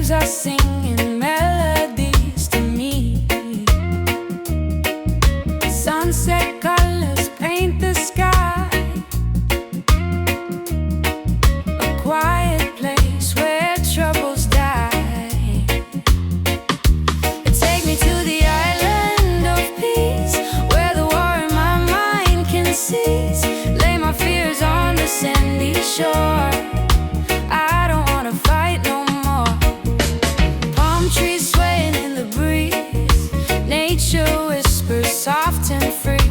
waves are singing melodies to me. Sunset colors paint the sky. A quiet place where troubles die. Take me to the island of peace, where the war in my mind can cease. Lay my fears on the sandy shore. I don't wanna fight no more. Palm trees swaying in the breeze. Nature whispers soft and free.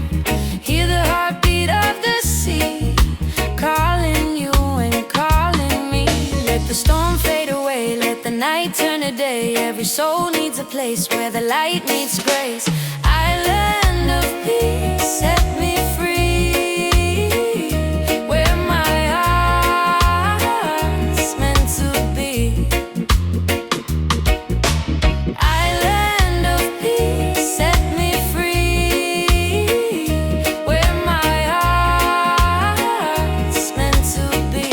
Hear the heartbeat of the sea, calling you and calling me. Let the storm fade away, let the night turn to day. Every soul needs a place where the light meets grace. Island of peace, set me free, where my heart's meant to be. Island of peace, set me free, where my heart's meant to be.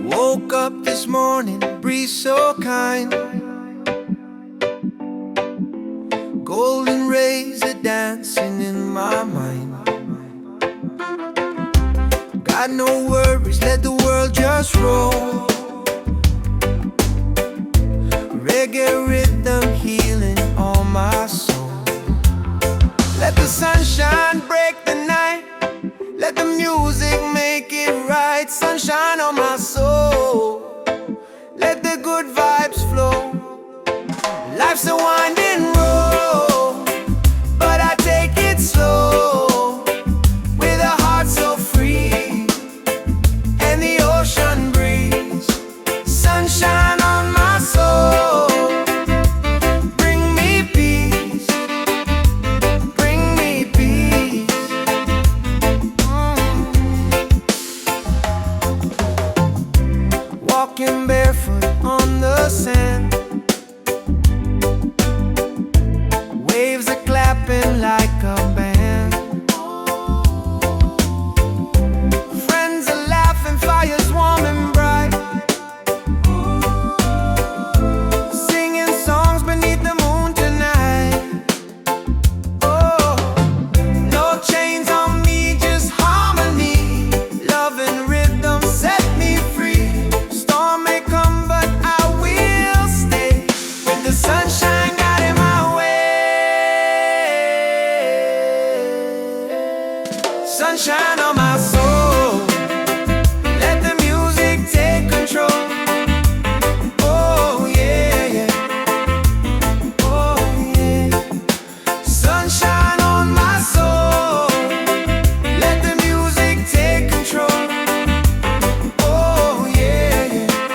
Woke up this morning, breeze so kind. Golden rays are dancing in my mind. Got no worries, let the world just roll. Reggae rhythm healing all my soul. Let the sunshine break the night. Let the music make it right. Sunshine on my soul. Let the good vibes flow. Life's a winding road, but I take it slow, with a heart so free, and the ocean breeze. Sunshine on my soul. Bring me peace. Bring me peace. Walking barefoot on the sand. Waves are clapping like a band. Friends are laughing, fires warm and bright. Singing songs beneath the moon tonight. Oh, no chains on me, just harmony. Love and rhythm set me free. Storm may come, but I will stay. With the sunshine guiding my way. Sunshine on my soul. Let the music take control. Oh yeah, yeah. Oh yeah. Sunshine on my soul. Let the music take control. Oh yeah, yeah.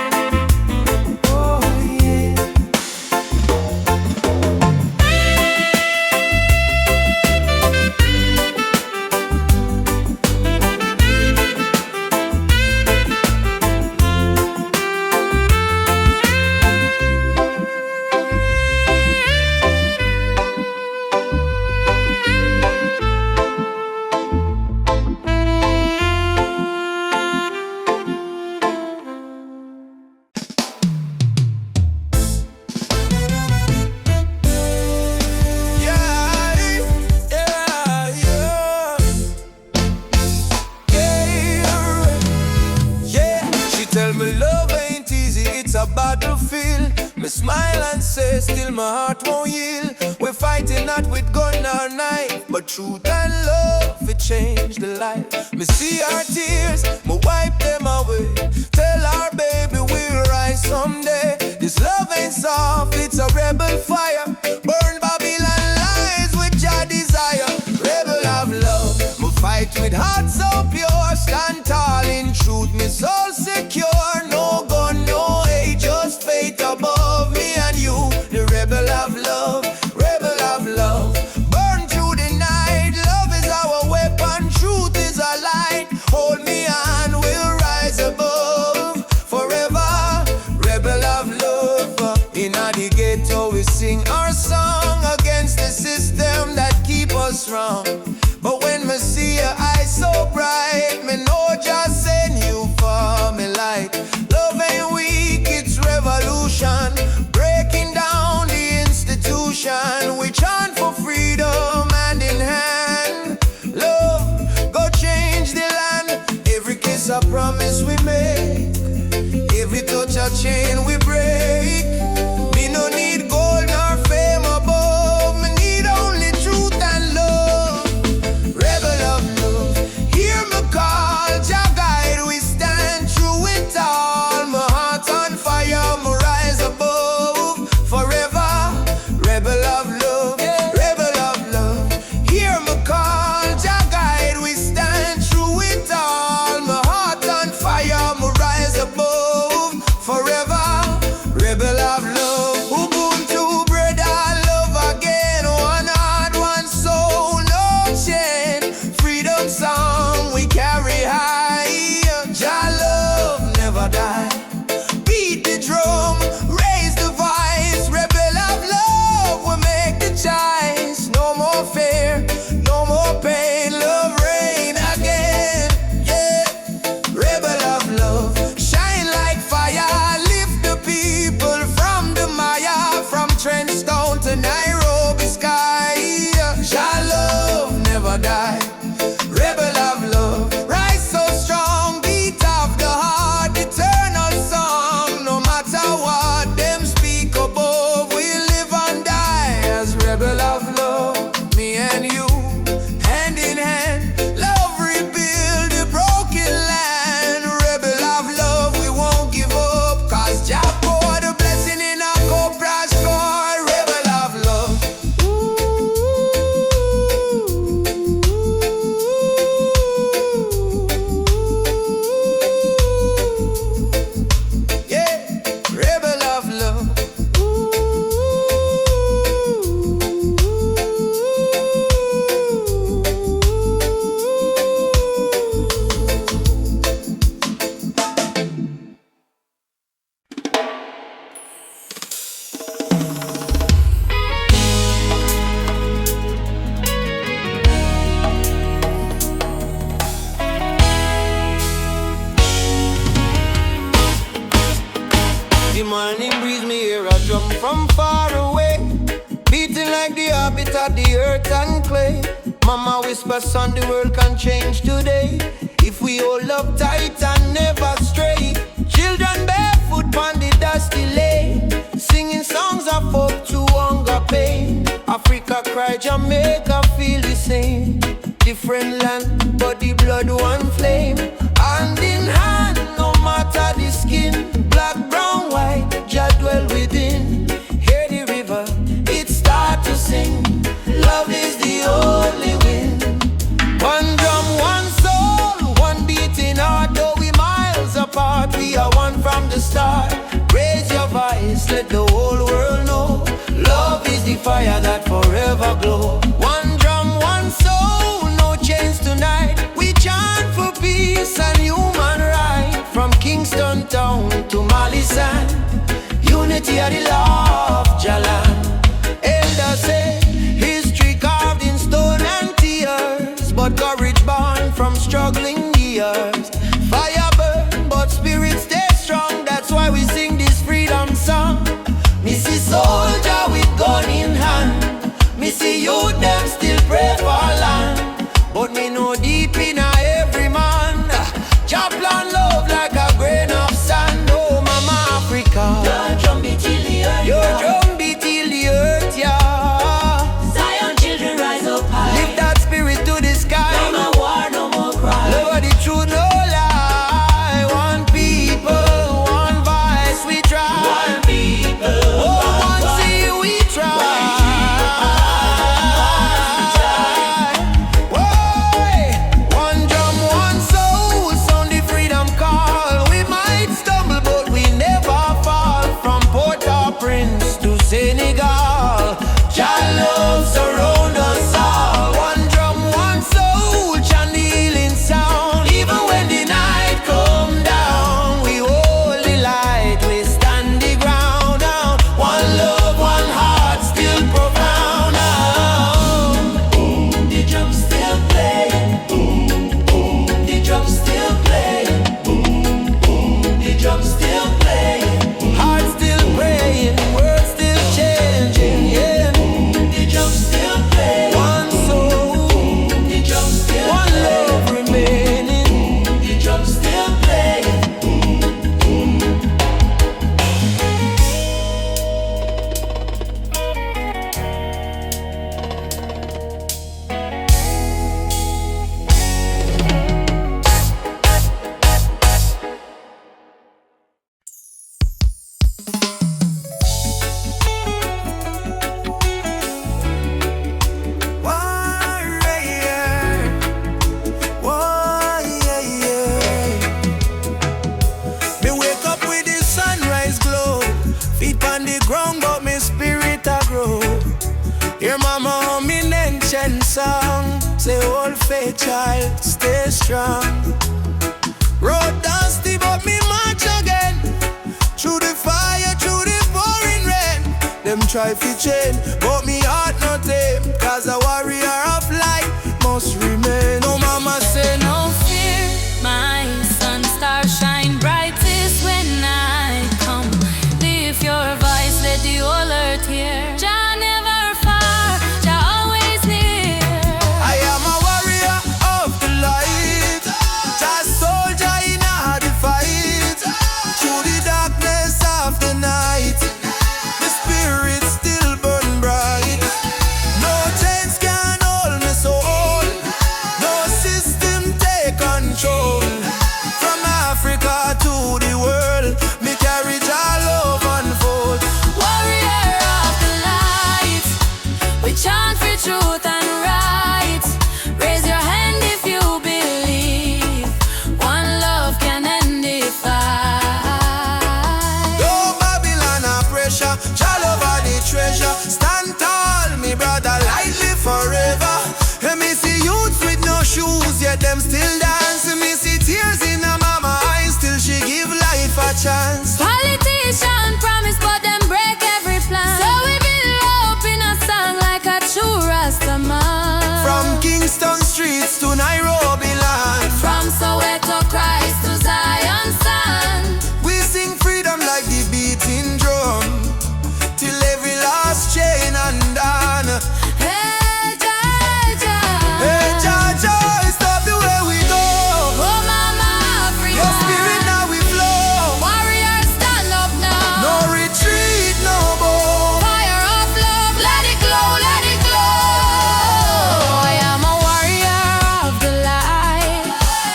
Oh yeah. Me smile and say, still my heart won't yield. We're fighting not with gun or knife, but truth and love, it changed the life. Me see our tears, me wipe them away. Tell our baby we'll rise someday. This love ain't soft, it's a rebel fire. Burn Babylon lies with your desire. Rebel of love, me fight with heart so pure. Stand tall in truth, me soul secure. No gun, no hate, just faith above me and you. The rebel of love, rebel of love. Burn through the night, love is our weapon, truth is our light. Hold me and we'll rise above forever. Rebel of love. In the ghetto we sing our song against the system that keep us wrong. But when me see your eyes so bright, me know just send you for me light. Love ain't weak, it's revolution. Breaking down the institution. We chant for freedom hand in hand. Love, go change the land. Every kiss a promise we make. Every touch a chain we break. Me no need gold nor fame above. Me need only truth and love. Rebel of love, hear me call. Jah guide, we stand through it all. My heart on fire, me rise above forever. Rebel of love, rebel of love. Hear me call. Jah guide, we stand through it all. My heart on fire, me rise above forever. Rebel of love. Ubuntu, brother, love again. One heart, one soul, no chain. Freedom song we carry high. Jah love never die. Beat the drum, raise the voice. Rebel of love, we make the choice. No more fear, no more pain. Love reign again. Yeah. Rebel of love, shine like fire. Lift the people from the Maya, from Trenchtown to Nairobi sky. Jah love never die. Rebel of love, rise so strong, beat of the heart, eternal song. No matter what them speak above, we live and die as rebel of love. Me and you, hand in hand, love rebuild the broken land. Rebel of love, we won't give up, cause Jah pour the blessing in our cobra score. Rebel of love. Yeah, rebel of love. The morning breeze, me hear a drum from far away, beating like the heartbeat of the earth and clay. Mama whisper, son, the world can change today if we hold up tight and never stray. Children barefoot on the dusty lane, singing songs of hope to hunger pain. Africa cry, Jamaica feel the same. Different land, but the blood one flame. Hand in hand, no matter the skin. Black, brown, white, Jah dwell within. Hear the river, it start to sing. Love is the only win. One drum, one soul, one beating heart. Though we miles apart, we are one from the start. Raise your voice, let the whole world know. Love is the fire that forever glow. One drum, one soul, no chains tonight. We chant for peace and human right. From Kingston town to Mali sand, unity of the love, Jalan. Elders say, history carved in stone and tears, but courage born from struggling years. Fire burn, but spirit stay strong. That's why we sing this freedom song. Me see soldier with gun in hand. Me see youth them still pray for land. But me know deep in every man, Jah plan love like a grain of sand. Oh, Mama Africa, the drum beat till the on the ground, but me spirit a grow. Your mama hum me ancient song, say old faith child, stay strong. Road dusty, but me march again. Through the fire, through the pouring rain. Them try to chain, but me heart not tame. Cause a warrior of light must remain. No mama say no fear, my sun star shine brightest when I come. Lift your voice, let the whole earth hear. Jah never far, Jah always near. I am a warrior of the light, Jah soldier in a the fight. Through the darkness of the night, the spirit still burn bright. No chains can hold me soul, no system take control. From Africa to the world, me carry Jah love unfold. Warrior of the light, we chant for truth and right. Raise your hand if you believe one love can end the fight. No Babylon a pressure, Jah love are the treasure. Stand tall, me brother, lightly forever. And me see youths with no shoes, yet them still dance. And me see tears in a mama eyes, till she give life a chance. Politician promise, but them break every plan. So we build hope in a song like a true Rastaman. From Kingston streets to Nairobi land, From Soweto Christ to Zion sand. we sing freedom like the beating drum, till every last chain undone. Hey, Jah, Jah. Hey Jah, Jah, stop the way we go. Oh, Mama Africa. Your spirit now we flow. Warriors stand up now. No retreat, no more. Fire of love, let it glow, let it glow. I am a warrior of the light,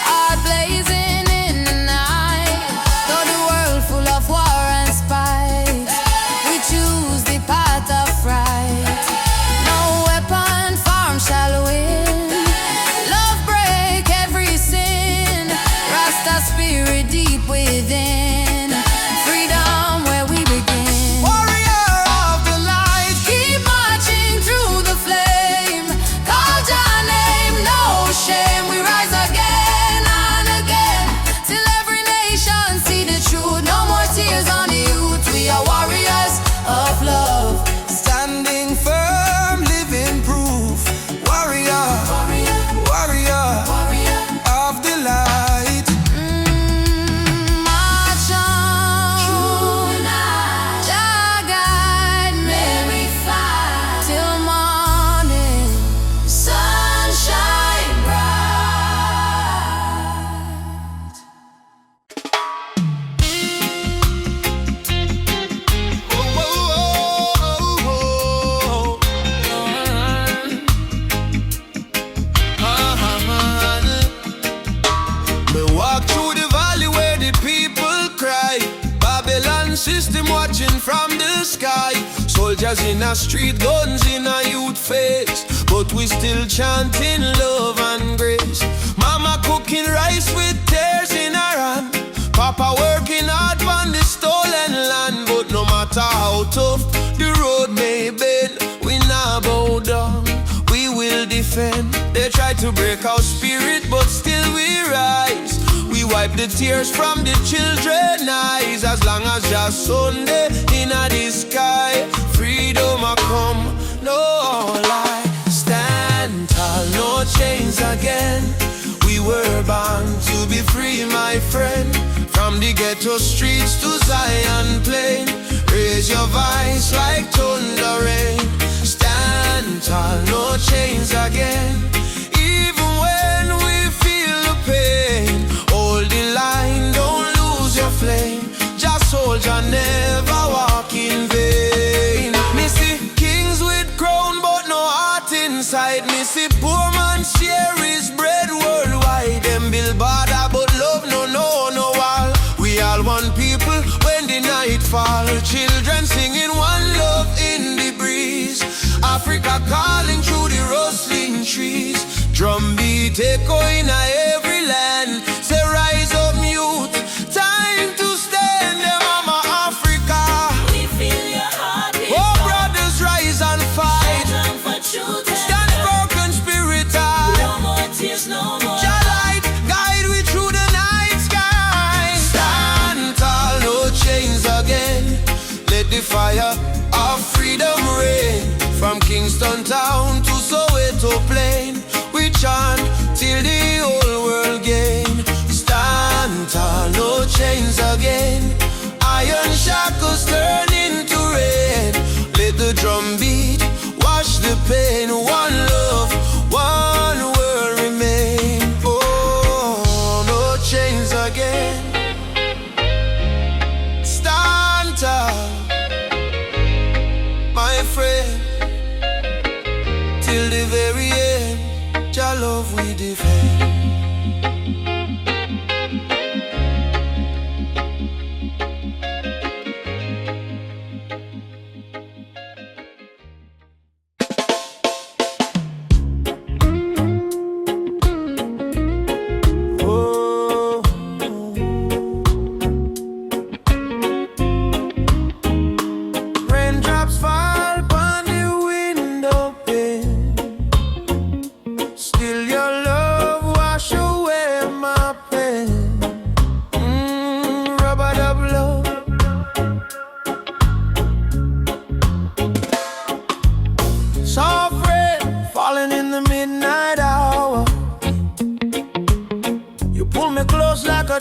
heart blazing in the night. Though the world full of war and spite, we choose the path of right. No weapon formed shall win. Love break every sin. Rasta spirit deep within. Freedom where we begin. Warrior of the light, Keep marching through the flame. Call Jah name, no shame. We rise again and again, till every nation see the truth. No more tears on the youth. We are warriors of love. standing firm, living proof. Warrior, warrior of the light. March on, Jah guide me till morning, sunshine bright. Me walk through the valley where the people cry. Babylon system watching from the sky. Soldiers in a street, guns in a youth face, but we still chanting love and grace. Mama cooking rice with tears in her hand. Papa working hard on the stolen land. But no matter how tough the road may bend, we not bow down, we will defend. They try to break our spirit, but still we rise. We wipe the tears from the children's eyes. As long as just Sunday in the sky, freedom a come, no lie. Stand tall, no chains again. We were born to be free, my friend. From the ghetto streets to Zion plain, raise your voice like thunder rain. Stand tall, no chains again. Even when we feel the pain, hold the line, don't lose your flame. Just soldier, never walk in vain. Me see kings with crown, but no heart inside. Me see poor man share his bread worldwide. Them build border, but love no wall. We all one people when the night fall. Children singing one love in the breeze. Africa calling through the rustling trees. Our freedom reign from Kingston town to Soweto plain. We chant till the whole world gain. Stand tall, no chains again. Iron shackles turn into rain. Let the drum beat, wash the pain. One love, one world remain. Oh, no chains again. Stand tall, my friend, till the very end. Your love we defend.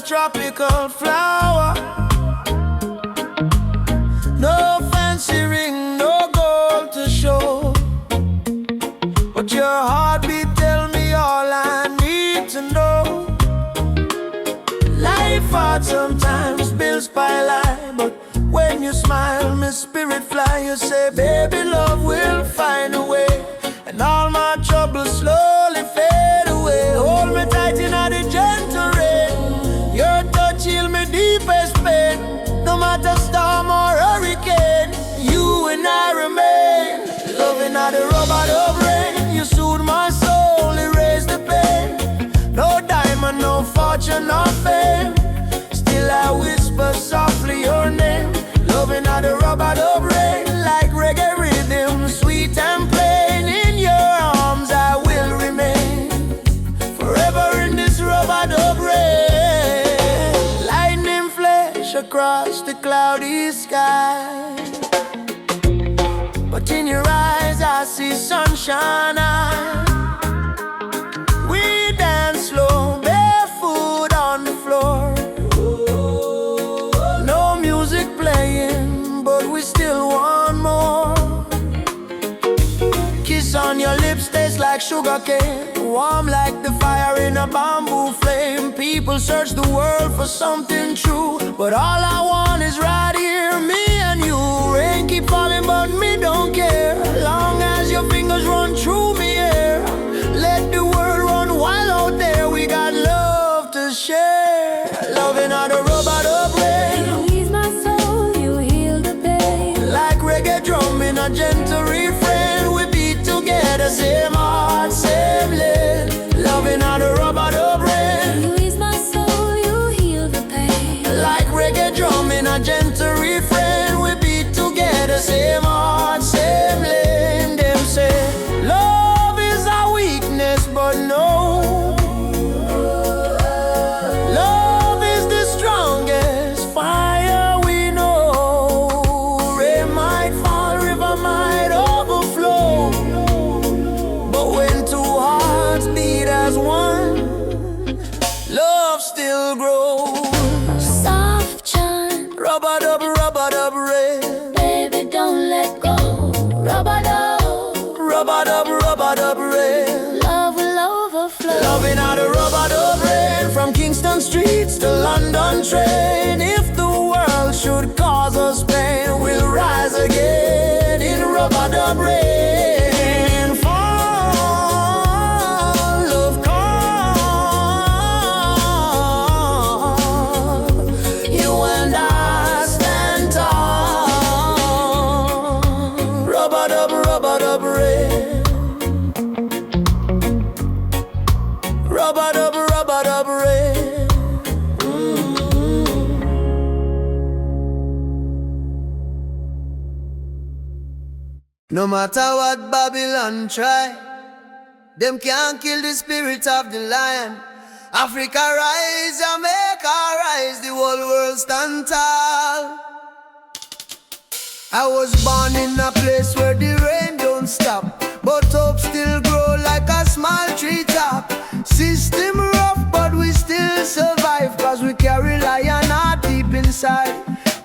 Tropical flower. No fancy ring, no gold to show, but your heartbeat tell me all I need to know. Life hard sometimes, bills pile high, but when you smile, my spirit fly. You say, baby, love will find a way, and all my troubles slowly fade away. Hold me tight in the gentle rain. Your touch heal me deepest pain. No matter storm or hurricane, you and I remain. Loving at the rubber of rain. You soothe my soul, erase the pain. No diamond, no fortune, no fame. Still I whisper softly your name. Loving at the rubber of rain. Like reggae rhythm, sweet and plain. In your arms I will remain. Forever in this rubber of rain. Across the cloudy sky, but in your eyes I see sunshine. We dance slow, barefoot on the floor. No music playing, but we still want more. Kiss on your lips tastes like sugar cane, warm like the fire in a bamboo flame. People search the world for something true, but all I want is right here, me and you. Rain keep falling, but me don't care. Long as your fingers run through me here. Let the world run wild out there. We got love to share. Loving on the robot of rain. You ease my soul, you heal the pain. Like reggae drum in a gentle refrain. We beat together, same heart, same lane. Loving on the robot of rain. You ease my soul, you heal the pain. Like reggae drum in a gentle refrain. We beat together, same heart, same lane. Them say, love is a weakness, but no. Love is the strongest fire we know. Rain might fall, river might overflow, but when two hearts beat as one, love still grows. Soft chant, Rubber dub rain. baby, don't let go. Rubber dub rain. Love will overflow. Loving how the rubber dub rain. From Kingston streets to London train. If the world should cause us pain, we'll rise again in rubber dub rain. Fall, love come. You and I stand tall. Rubber dub rain. Rubber dub rain. No matter what Babylon try, them can't kill the spirit of the lion. Africa rise, Jamaica rise, the whole world stand tall. I was born in a place where the rain don't stop, but hope still grow like a small treetop. System rough, but we still survive, cause we carry lion heart deep inside.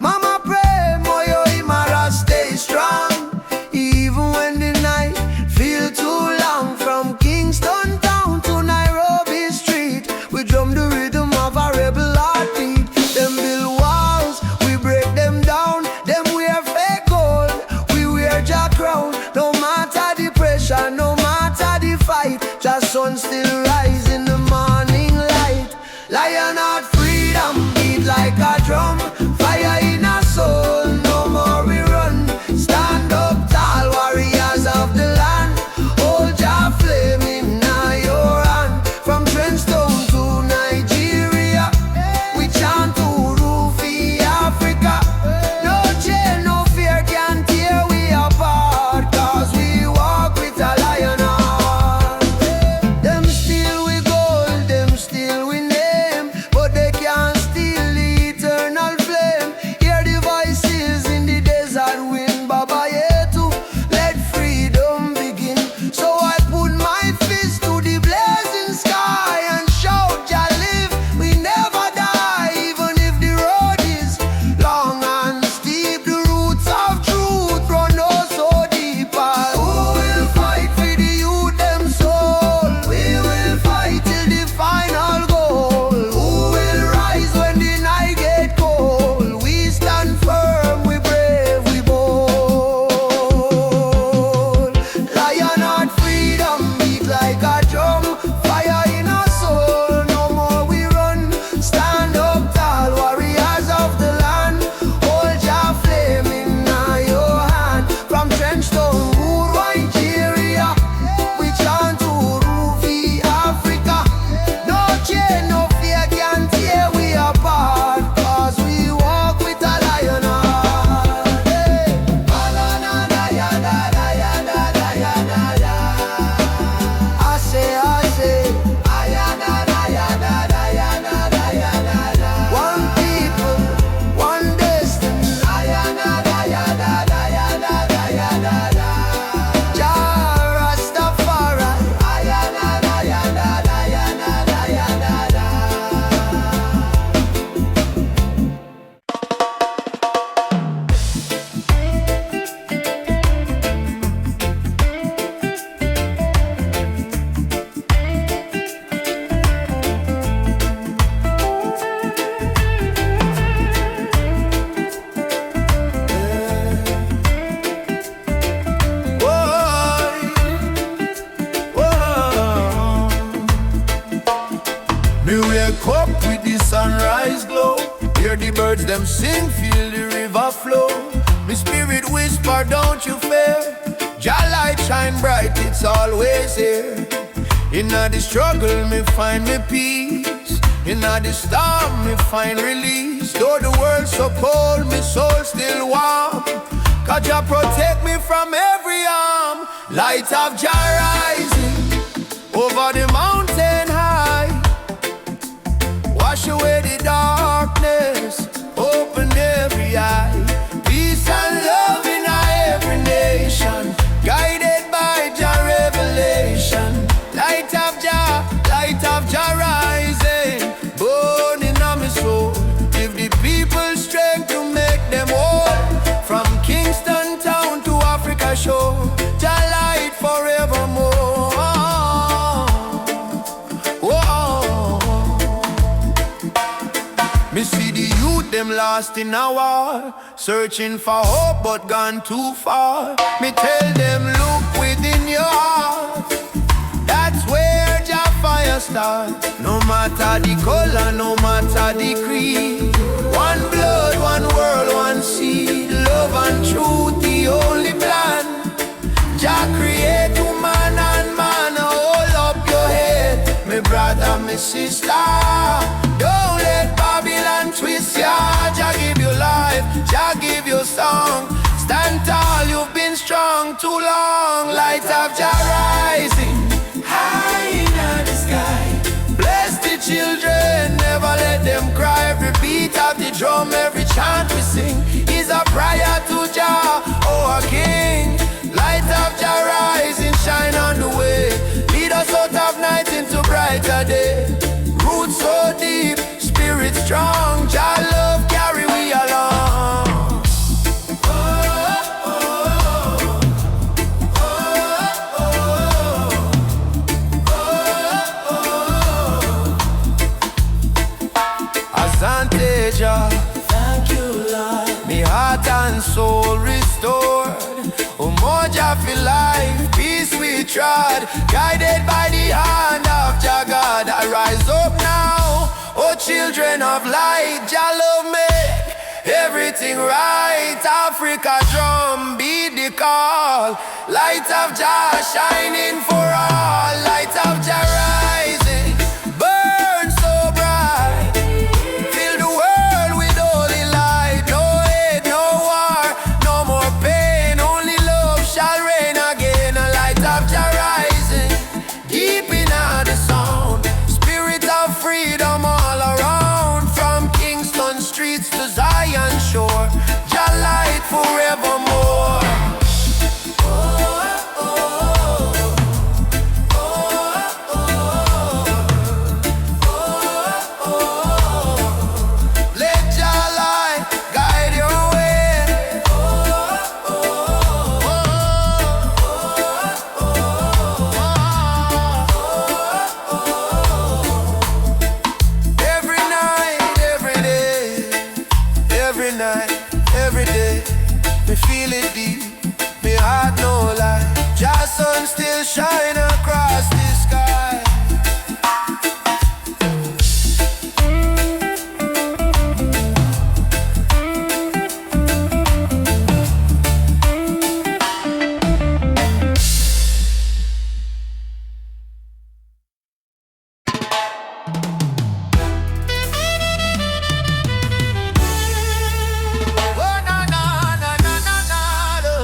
Mama pray, moyo imara stay strong, even when the night feel too long. From Kingston town to Nairobi street, we drum the rhythm of a rebel heartbeat. Them build walls, we break them down. Them wear fake gold, we wear Jack crown. No matter the pressure, no matter the fight, just sun still rise in the morning light. Lion heart freedom beat like a drum, fire in our soul, no more we run. Stand up tall, warriors of the land, hold your flame in your hand. From Kingston to Nigeria, we chant to Rufi Africa. No chain, no fear can tear we apart, cause we walk with a lion heart. Them steal we gold, them steal we name, but they can't steal the eternal flame. Hear the voices in the desert wind, Baba Yetu, let freedom begin. So I put my fist to the blazing sky and shout, Jah live, we never die. Even if the road is long and steep, the roots of truth run oh so deep. Who will fight for the youth them soul? We will fight till the final goal. Who will rise when the night get cold? We stand firm, we brave, we bold. Lion heart freedom beat like a drum, fire in our soul, no more we run. Stand up tall, warriors of the land, hold your flame in your hand. From Trenchtown, Wood, Nigeria, we chant to Rufi Africa. No chain, no fear can tear we apart, cause we walk with a lion heart. Hey. I say, one people, one destiny. Jah Rastafari. Me wake up with the sunrise glow, hear the birds them sing, feel the river flow. Me spirit whisper, don't you fear, Jah light shine bright, it's always here. Inna the struggle me find me peace, inna the storm me find release. Though the world so cold, me soul still warm, cause Jah protect me from every harm. Light of Jah rising over the mountain high, wash away the darkness, open every eye. Peace and love in every nation, guided by Jah revelation. Light of Jah rising, born in my soul. Give the people strength to make them whole. From Kingston town to Africa shore, Jah light forevermore. Me see the youth them lost in a war, searching for hope but gone too far. Me tell them look within your heart, that's where Jah fire start. No matter the color, no matter the creed, one blood, one world, one seed. Love and truth the only plan. Jah create woman and man. Hold up your head, me brother, me sister. Don't let Babylon twist ya. Jah give you life, Jah give you song. Stand tall, you've been strong too long. Light of Jah rising high in the sky. Bless the children, never let them cry. Every beat of the drum, every chant we sing is a prayer to Jah. strong. Jah love carry we along. Azanteja, thank you, Lord. Me heart and soul restored. Umoja for life, peace we trod. Guided by the hand of Jah God. I rise up now, oh children of light. Jah love make everything right. Africa drum beat the call. Light of Jah shining for all. Light of Jah rising, burn so bright. Fill the world with holy light. No hate, no war, no more pain. Only love shall reign again. A light of Jah rising, deep in the sound. Spirit of freedom all around. From Kingston streets to Zion shore. Jah light forevermore. Let Jah light guide your way. Every night, every day, every night, every day, me feel it deep, me heart no lie. Jah sun still shine across the sky. Oh, na, na, na, na, na, na.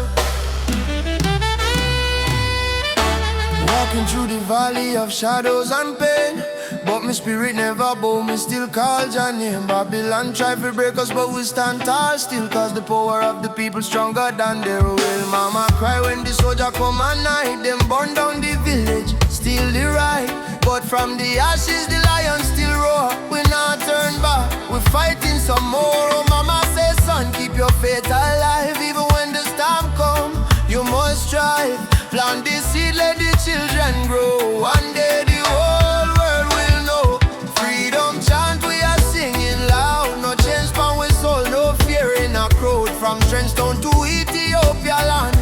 Walking through the valley of shadows and pain, but my spirit never bow, me still call Jah name. Babylon try to break us, but we stand tall still. Cause the power of the people stronger than their will. Mama cry when the soldier come at night. Them burn down the village, steal the right. But from the ashes the lion still roar. We not turn back, we fighting some more. Oh mama say son, keep your faith alive. Even when the storm come, you must strive. Plant the seed, let the children grow. One day the whole world will know. Freedom chant we are singing loud. No change from we soul, no fear in a crowd. From Trenchtown to Ethiopia land.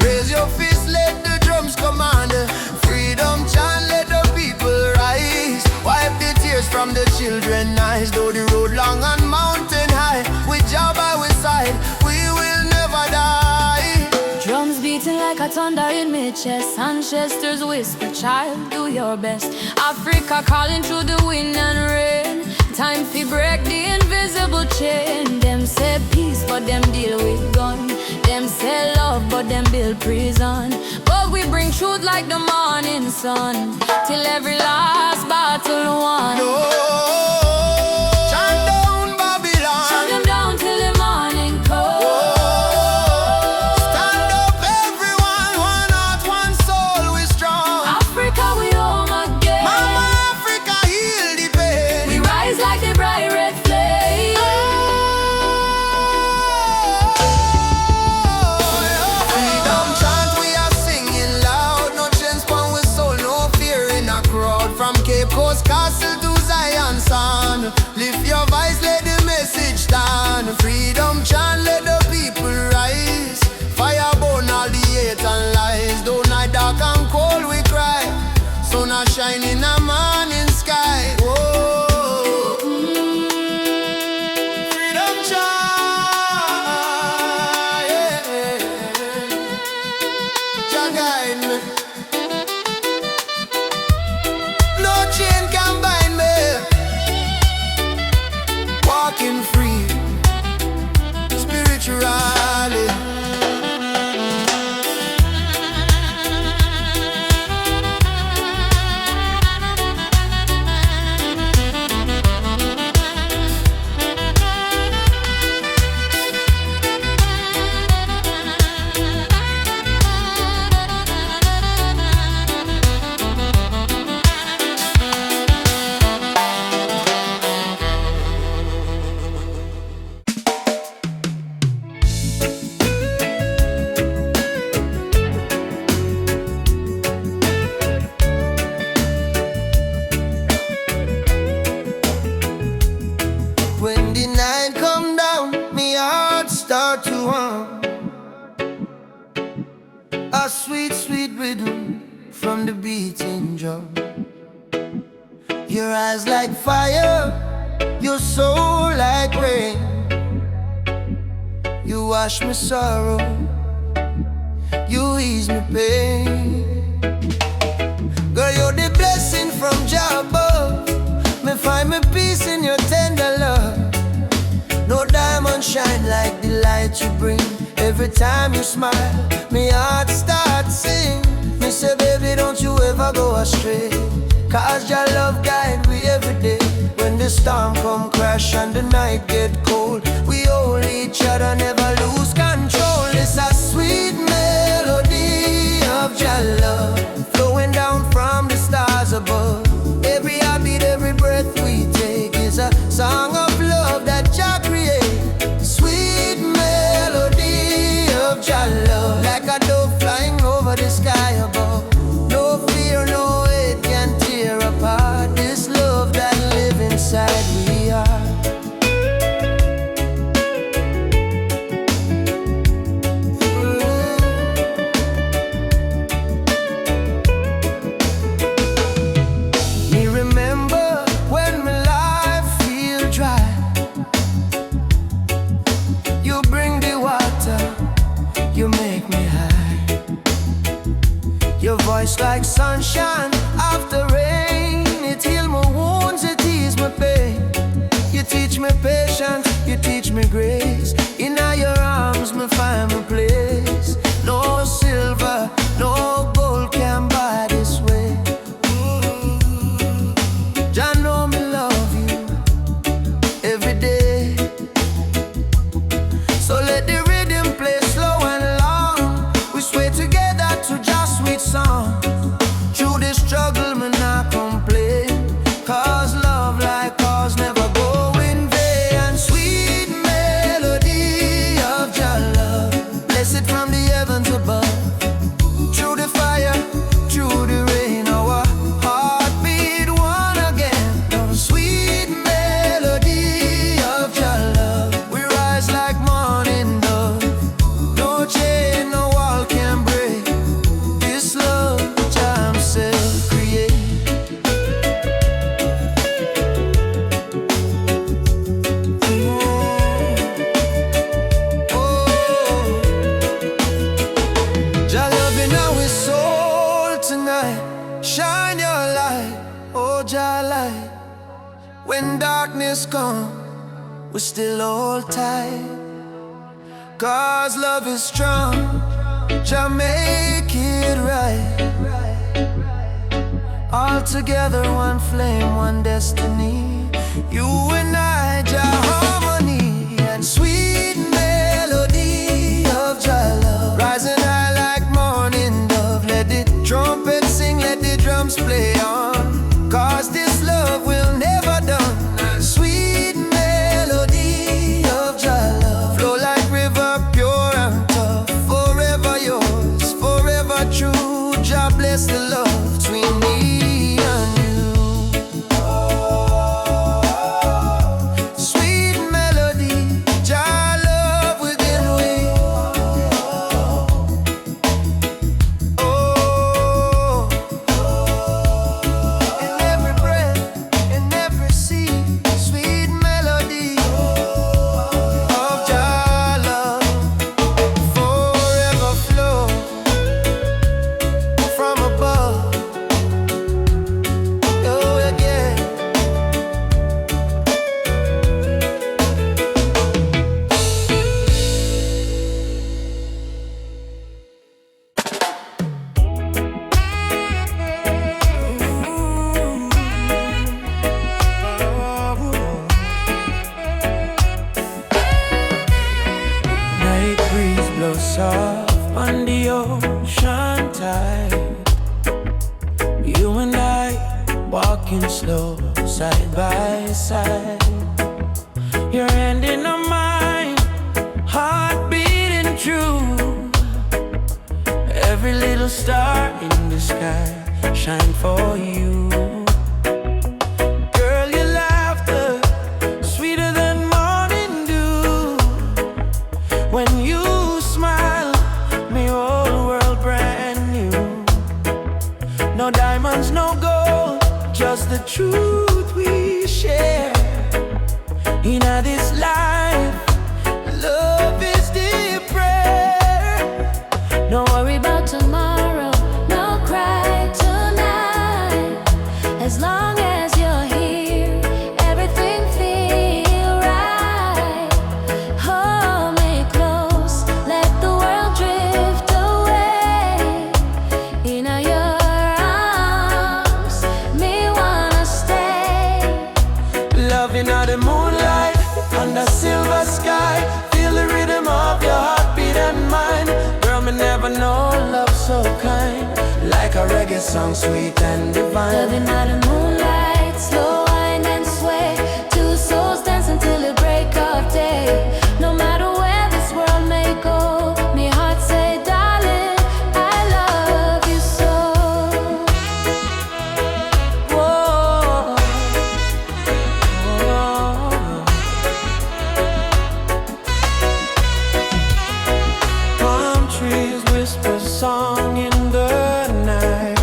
Raise your fist, let the drums command. Freedom chant, let the people rise. Wipe the tears from the children's eyes. Though the road long and mountain high, with Jah by our side, we will never die. Drums beating like a thunder in my chest. Ancestors whisper, child, do your best. Africa calling through the wind and rain. Time to break the invisible chain. Them say peace, but them deal with gun. Them say love, but them build prison. But we bring truth like the morning sun, till every last battle won. No, chant down Babylon. Shut them down till the morning comes. Stand up everyone, one heart, one soul, we strong. Africa, we home again. Mama Africa, heal the pain. We rise like the bright red flame. Freedom chant we are singing loud. No chance from we soul, no fear in a crowd. From Cape Coast Castle to Zion Sound, lift your voice, let the message stand. Freedom chant, let the people rise. Fire burn all the hate and lies. Though night dark and cold we cry, sun a shine in a morning sky. Whoa. Freedom chant, yeah. Jah guide me. No chain can bind me. Walking free, spiritually. a sweet, sweet rhythm from the beating drum. Your eyes like fire, your soul like rain. You wash me sorrow, you ease me pain. Girl, you're the blessing from Jah above. Me find me peace in your tender love. No diamond shine like the light you bring. Every time you smile, me heart starts sing. Me say, baby, don't you ever go astray, 'cause your love guide we every day. When the storm come crash and the night get cold, we hold each other, never lose control. It's a sweet melody of your love, flowing down from the stars above. Every heartbeat, every breath we take is a song of love that Jah create. Sweet melody of your love, like a dove flying over the sky above. No fear, no hate can tear apart this love that live inside we are. Me remember when my life feel dry, you bring the water, you make me high. Your voice like sunshine after rain, it heal my wounds, it ease my pain. You teach me patience, you teach me grace. In your arms me find my place. No silver, no gold can buy this way. Jah know me love you every day. So let the rhythm play slow and long. We sway together to just sweet song. Through this struggle, me not complain, 'cause love like ours never go in vain. Sweet melody of your love, blessed from the heavens above. Through the fire, through the rain, our heartbeat one again. Sweet melody of your love, we rise like morning dove. No chain, no wall can break this love Jah himself create. Jah loving our soul tonight. Shine your light, oh Jah light. When darkness comes, we still hold tight, 'cause love is strong. Jah make it right. All together, one flame, one destiny. You and I, Jah harmony, and sweet melody of Jah love, rising high like morning dove. Let the trumpet sing, let the drums play on, 'cause this love will never done. Sweet melody of Jah love, flow like river, pure and tough. Forever yours, forever true. Jah bless the love between me and you. Sweet melody, Jah love within we. Oh, in every breath, in every sea, sweet melody of Jah love, forever flow from above. Oh yeah. Night breeze blows soft on the ocean tide. You and I walking slow, side by side. Your hand in mine, heart beating true. Every little star in the sky shine for you. Girl, your laughter sweeter than morning dew. When you smile, me whole world bright. truth we share. In this life, love is the prayer. No worry about tomorrow, no cry tonight. As long as you're here, everything feel right. Hold me close, let the world drift away. In your arms, me wanna stay. Loving out the moonlight, under silver sky. Feel the rhythm of your heartbeat and mine. Girl, me never know love so kind. Like a reggae song, sweet and divine. Loving out the moonlight, slow wine and sway. Two souls dance until the break of day. No matter where this world may go, me heart say, darling, I love you so. Whoa. Palm trees whisper song in the night.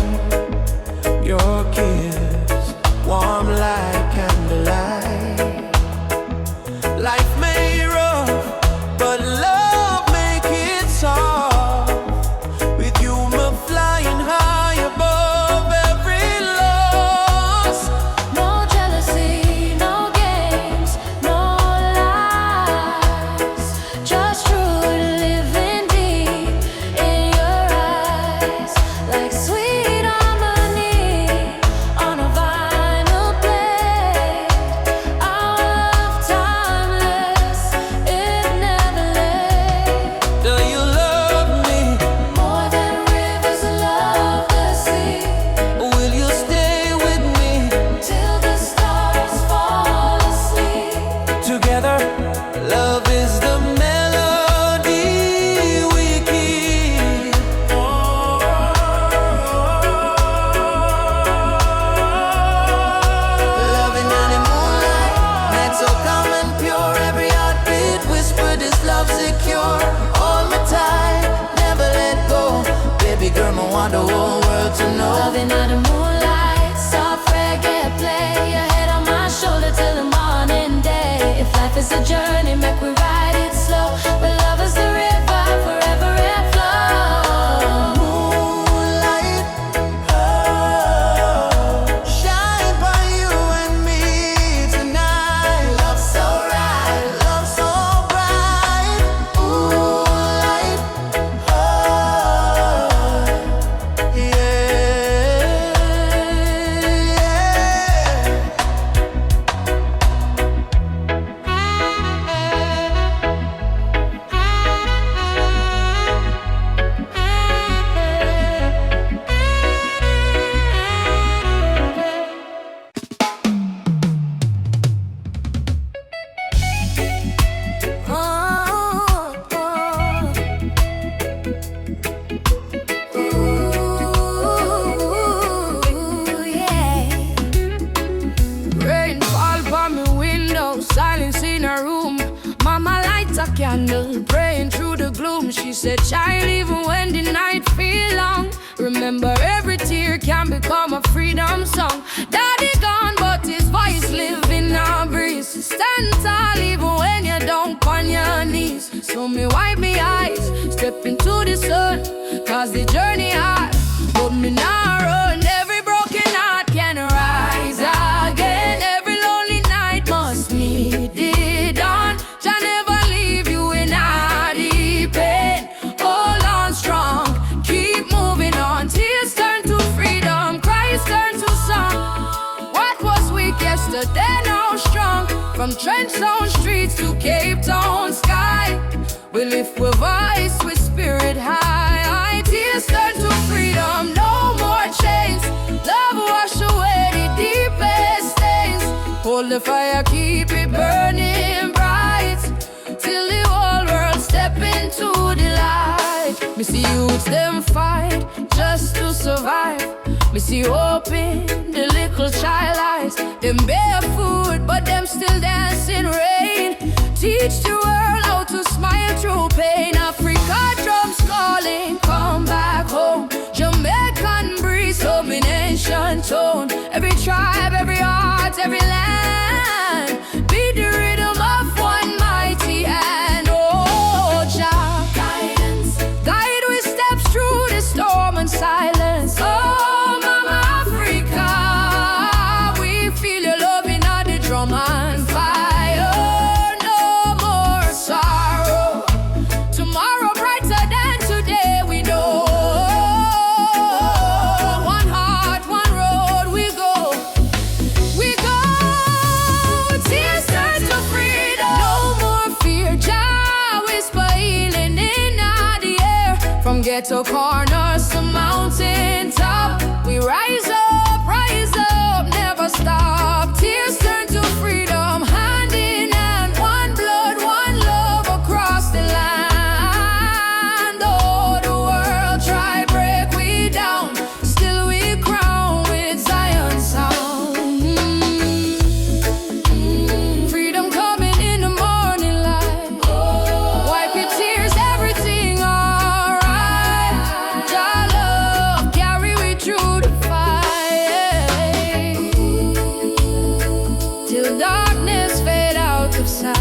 Your kiss, warm like candlelight. Life may rough, but love make it soft. With you, me flying high above every loss. No jealousy, no games, no lies. Just truth living deep in your eyes. Like sweet harmony on a vinyl plate. Our love timeless, it never late. Do you love me? More than rivers love the sea. Will you stay with me? Till the stars fall asleep. Together, love is the melody we keep. Loving in the moonlight, night so calm and pure. Every heartbeat whisper this love secure. Hold me tight, never let go. Baby girl, I want the whole world to know. Loving out the moonlight, soft reggae play. Your head on my shoulder till the morning day. If life is a journey, make we ride it slow. But love is the river, forever it flows. Moonlight, oh, shine by you and me tonight. Love so right, love so bright. Moonlight, oh, yeah, Rain fall by my window, silence in her room. Mama lights a candle, praying through the gloom. She said, child, even when the night feel long, remember every tear can become a freedom song. Daddy gone, but his voice live in our breeze. Stand tall even when you down on your knees. So me wipe me eyes, step into the sun, cause the journey hard, but me not run. Every broken heart can rise again. Every lonely night must meet the dawn. Jah never leave you in a deep pain. Hold on strong, keep moving on. Tears turn to freedom, cries turn to song. What was weak yesterday now strong. From Trenchtown streets to Cape Town sky, we lift with voice, with spirit high. Tears turn to freedom, no more chains. Love wash away the deepest stains. Hold the fire, keep it burning bright, till the whole world step into the light. Me see youths them fight just to survive. Me see hope in the little child eyes. Them barefoot, but them still dancing rain. Teach the world how to smile through pain. Africa drums calling, come back home. Jamaican breeze, domination tone. Every tribe, every ghetto corner, some mountain top. We rise up, never stop. Tears turn to freedom, hand in hand, one blood, one love across the land. Oh, the world try break we down, still we crown with Zion sound. Freedom coming in the morning light. Wipe your tears, everything alright. Jah love carry we through the fight, till darkness fade out of sight.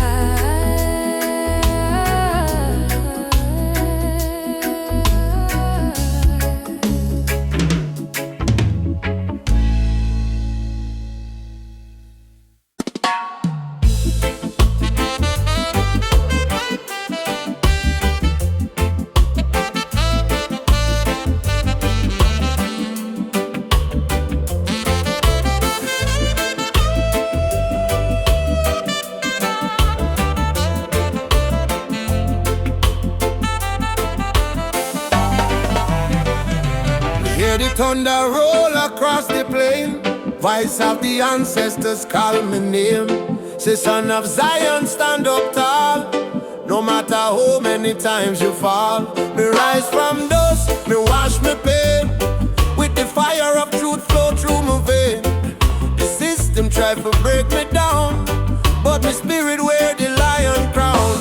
Hear the thunder roll across the plain. Voice of the ancestors call my name. Say, son of Zion, stand up tall. No matter how many times you fall. Me rise from dust, me wash me pain. With the fire of truth flow through my vein. The system try to break me down, but my spirit wear the lion crown.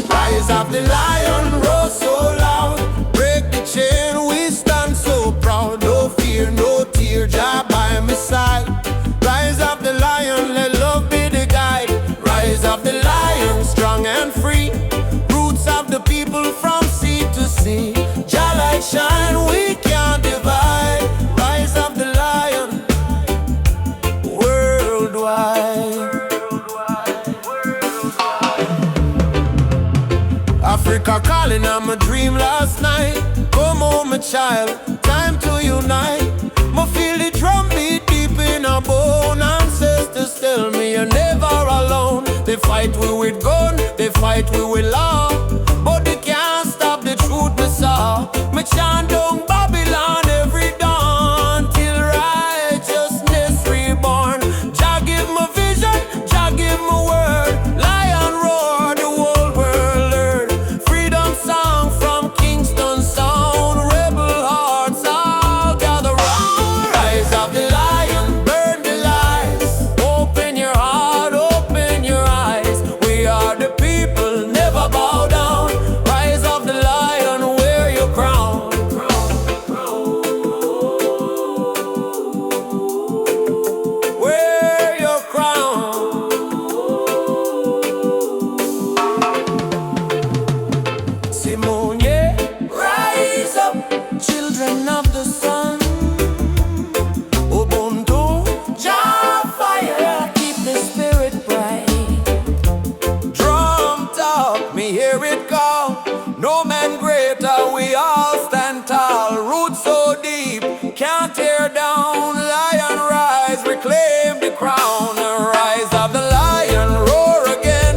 Rise of the lion, roar so loud. Break the chain, we stand so proud. No fear, no tear, Jah by my side. Rise of the lion, let love be the guide. Rise of the lion, strong and free. Roots of the people from sea to sea. Jah light shine, we can't divide. Rise of the lion, worldwide. Africa calling on my dream last night. Come home, my child, time to unite. Me feel the drum beat deep in our bone. Ancestors tell me you're never alone. They fight we with gun, they fight we with law, but they can't stop the truth me saw. Me chant down Babylon every dawn, till righteousness reborn. Jah give me vision, Jah give me word. Lion roar, the whole world learn. Freedom song from Kingston sound. Rebel hearts all gather round. Rise of the lion, burn the lies. Open your heart, open your eyes. We are the people, never bow down. Rise of the lion, wear your crown. Wear your crown. Simone, yeah. Rise up, children of the sun. Ubuntu, Jah fire, keep the spirit bright. Drum top, me hear it call. No man greater, we all stand tall. Roots so deep, can't tear down. Lion rise, reclaim the crown. Rise of the lion, roar again.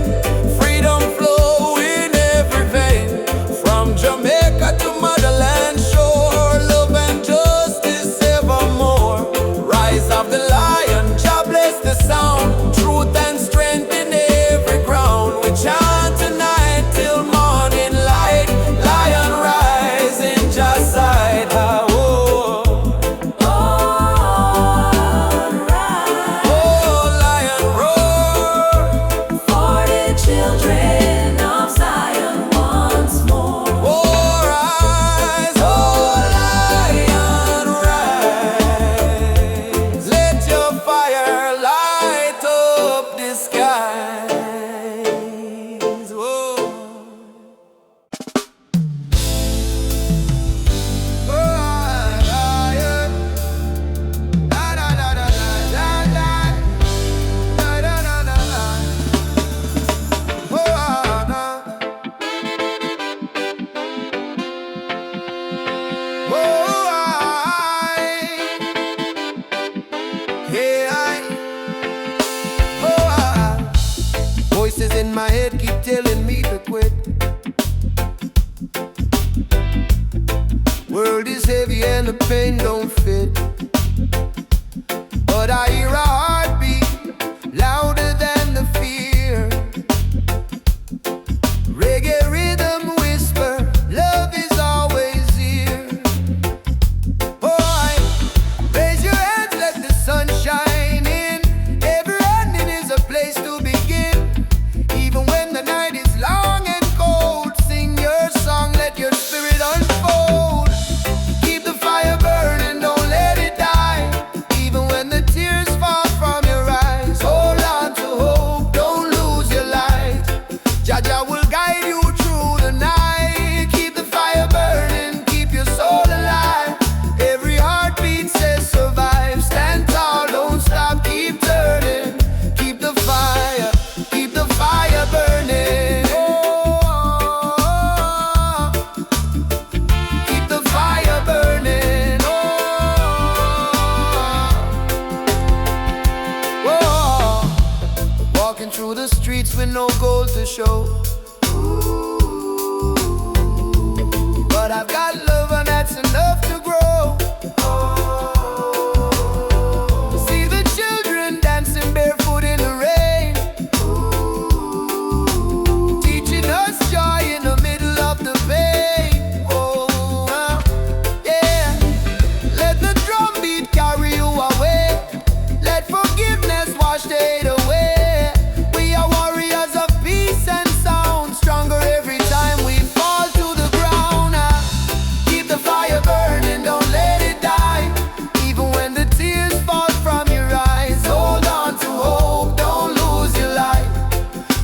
Freedom flow in every vein. From Jamaica to motherland shore. Love and justice evermore. Rise of the lion, Jah bless the sound. Truth and strength in every ground. We chant tonight till morning light. Lion rise in Jah's side. Ah, oh. Oh, lion roar. For the children of Zion once more. Oh, rise, oh, lion rise. Let your fire light up the skies. Whoa. Oh, lion. Da, da, da, da, da, da, da, da, da, da, da. Oh, da. Voices in my head keep telling me to quit. World is heavy and the pain don't fit, but I hear a heartbeat louder than the fear. Reggae rhythm whisper, love is always here. Boy, raise your hands, let the sun shine in. Every ending is a place to begin. Even when the night is long and cold, sing your song, let your spirit unfold. Keep the fire burning, don't let it die. Even when the tears fall from your eyes, hold on to hope, don't lose your light. Jaja will guide you through the night. Keep the fire burning, keep your soul alive. Every heartbeat says survive. Stand tall, don't stop, keep turning. Keep the fire burning. Oh, keep the fire burning. Oh, walking through the streets with no gold to show, but I've got love and that's enough to grow. See the children dancing barefoot in the rain, teaching us joy in the middle of the pain. Oh, yeah. Let the drum beat carry you away. Let forgiveness wash the hate away. We are warriors of peace and sound, stronger every time we fall to the ground. Keep the fire burning, don't let it die. Even when the tears fall from your eyes, hold on to hope, don't lose your light.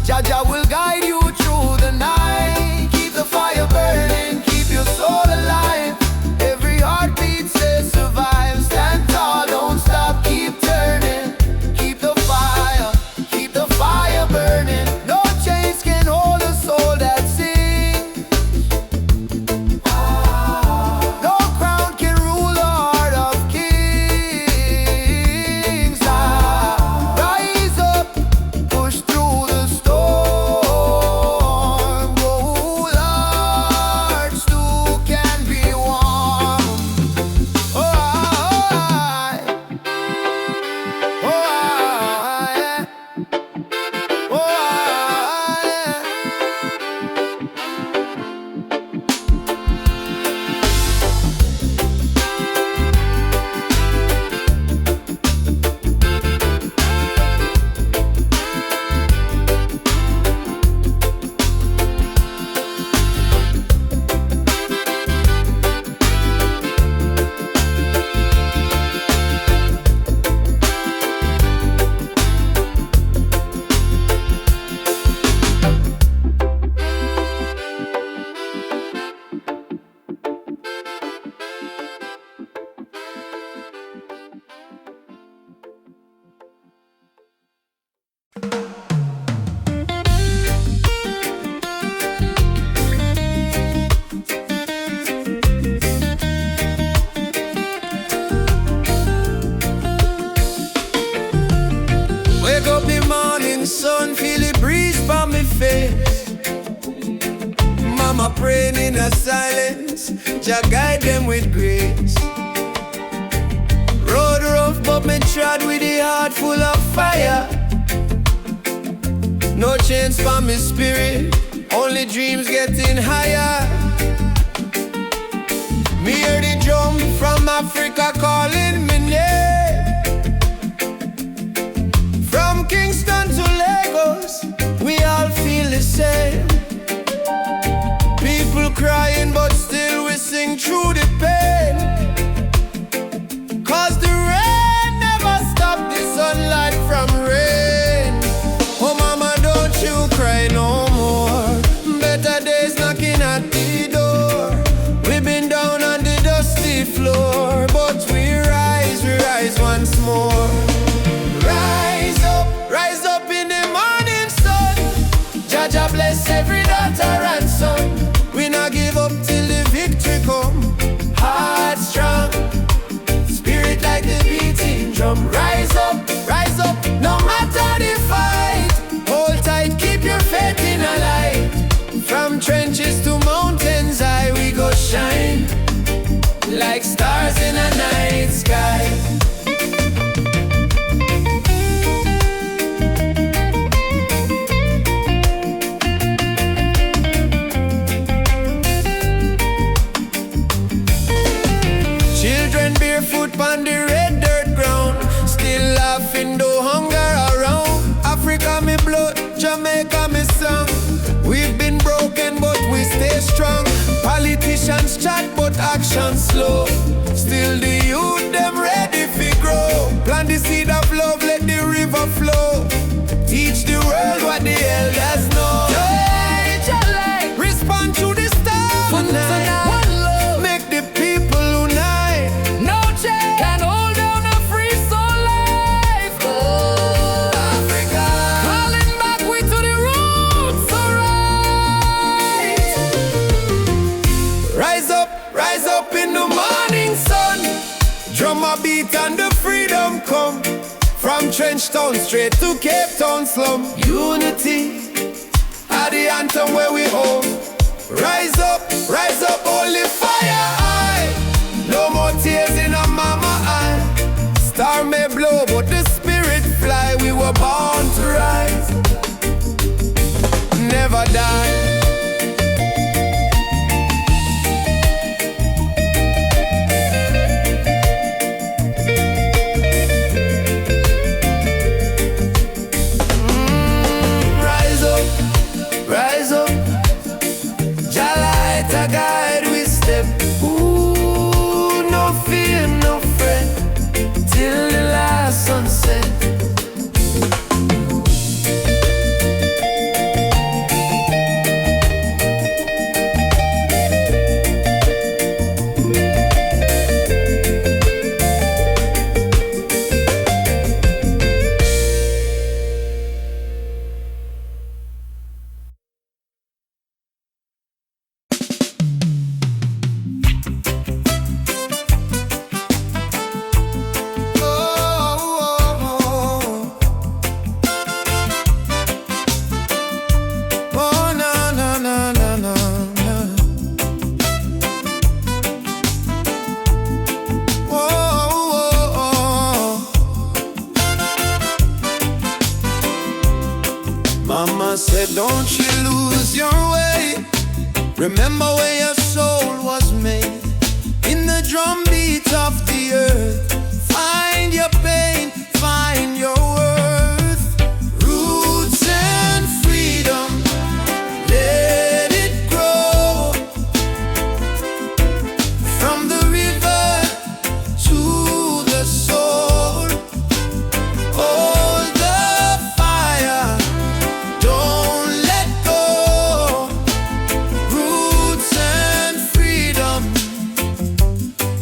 Jaja will guide you through the night. Keep the fire burning, keep your soul alive. Every heartbeat says survive. Stand tall, don't stop, keep turning. Keep the fire burning. No chains can hold a soul that sings. No crown can rule the heart of kings. Rise up, push through the storm. Gold hearts too can be warm. Oh, yeah. Oh, yeah. Wake up the morning sun, feel the breeze by my face. Mama praying in a silence, Jah guide them with grace. Road rough but me trod with a heart full of fire. No chains for me spirit, only dreams getting higher. Me hear the drum from Africa calling me name. From Kingston to Lagos, we all feel the same. People crying, but still we sing through the pain. Cause the rain never stopped the sunlight from rain. Oh mama, don't you cry no more. Better days knocking at the door. We've been down on the dusty floor, but we rise one barefoot on the red dirt ground. Still laughing though hunger around. Africa me blood, Jamaica me song. We've been broken but we stay strong. Politicians chat but action slow. Still the youth them ready fi grow. Plant the seed of love, let the river flow. Teach the world what the elders know. Respond to the star tonight. One love. Make the people unite. No change can hold down a free soul life. Oh, Africa, calling back we to the roots, alright. rise up in the morning sun. Drummer beat and the freedom come. From Trench Town straight to Cape Town slum. Unity are the anthem where we home. Rise up, holy fire high. No more tears in a mama eye. Star may blow but the spirit fly. We were born to rise, never die. Rise up, Jah light a guide we step. Ooh, no fear, no fret, till the last sunset. Mama said, don't you lose your way. Remember where your soul was made. In the drum beat of the earth. Find your pain, find your worth. Roots and freedom, let it grow. From the river to the soul. Hold the fire, don't let go. Roots and freedom,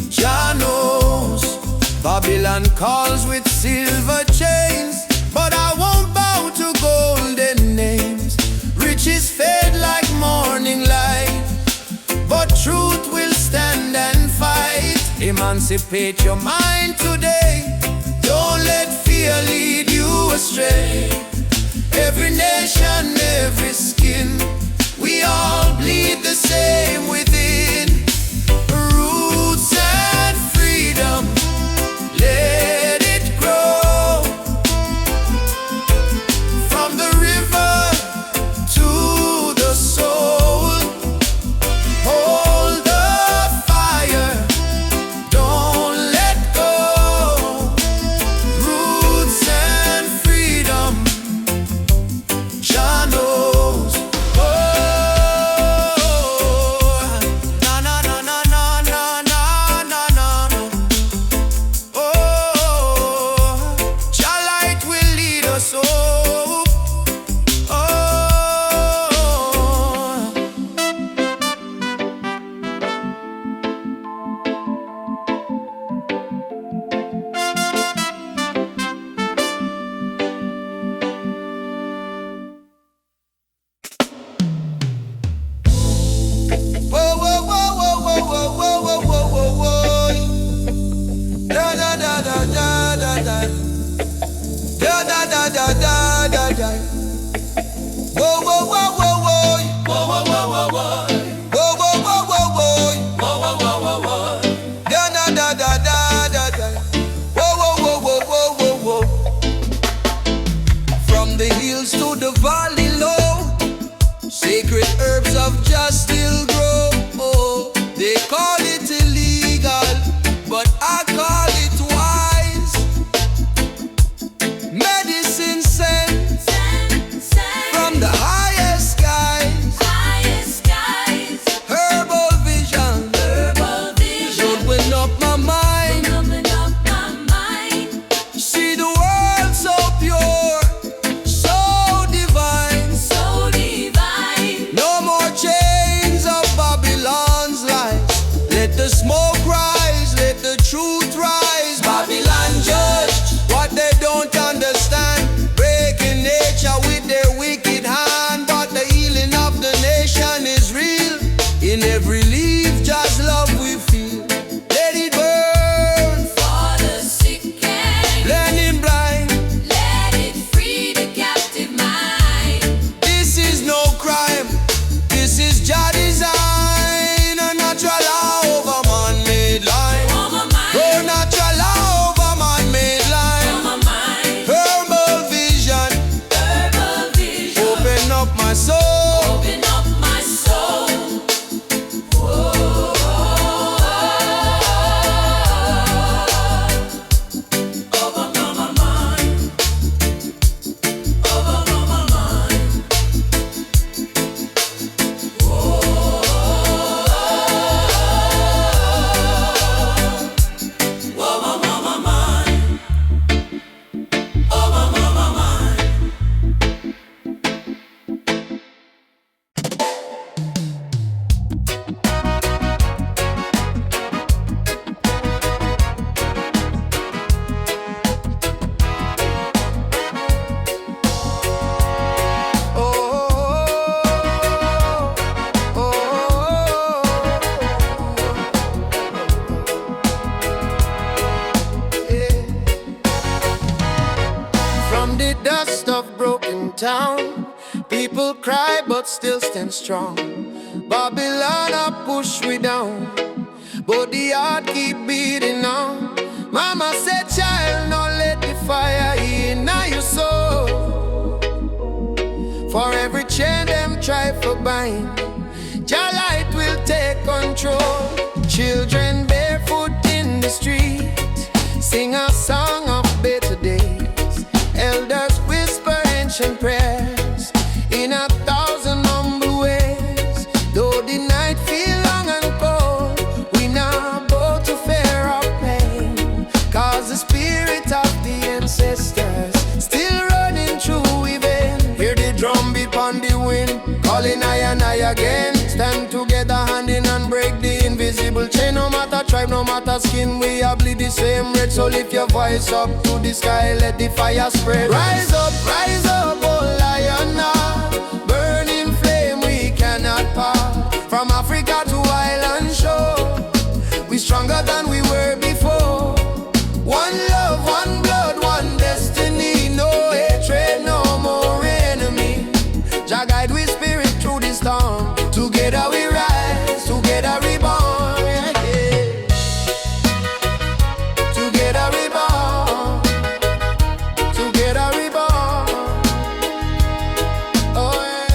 Jah knows. Babylon calls with silver chains, but I won't bow to golden names. Riches fade like morning light, but truth will stand and fight. Emancipate your mind today. Don't let fear lead you astray. Every nation, every skin, we all bleed the same within. Roots and freedom, let it grow. From the river to the soul. Hold the fire, don't let go. Roots and freedom, Jah knows. Oh, town. People cry but still stand strong. Babylon a push we down, but the heart keep beating on. Mama said, child, don't let the fire in your soul. For every chain them try for bind, your light will take control. Children barefoot in the street sing a song of better days. Elders whisper ancient prayers in 1,000 humble ways. Though the night feel long and cold, we not bow to fear or pain, cause the spirit of the ancestors still running through we vein. Hear the drum beat on the wind, calling I and I again. Stand together hand in hand, break the invisible chain. No matter tribe, no matter skin, we all bleed the same red. So lift your voice up to the sky, let the fire spread. Rise up, oh lion now. Burning flame we cannot part. From Africa to island shore, we stronger than we were before. One love, one blood, one destiny. No hatred, no more enemy. Jah guide we spirit through the storm. Together we rise, together we born, yeah. Together we born, together we born, oh yeah.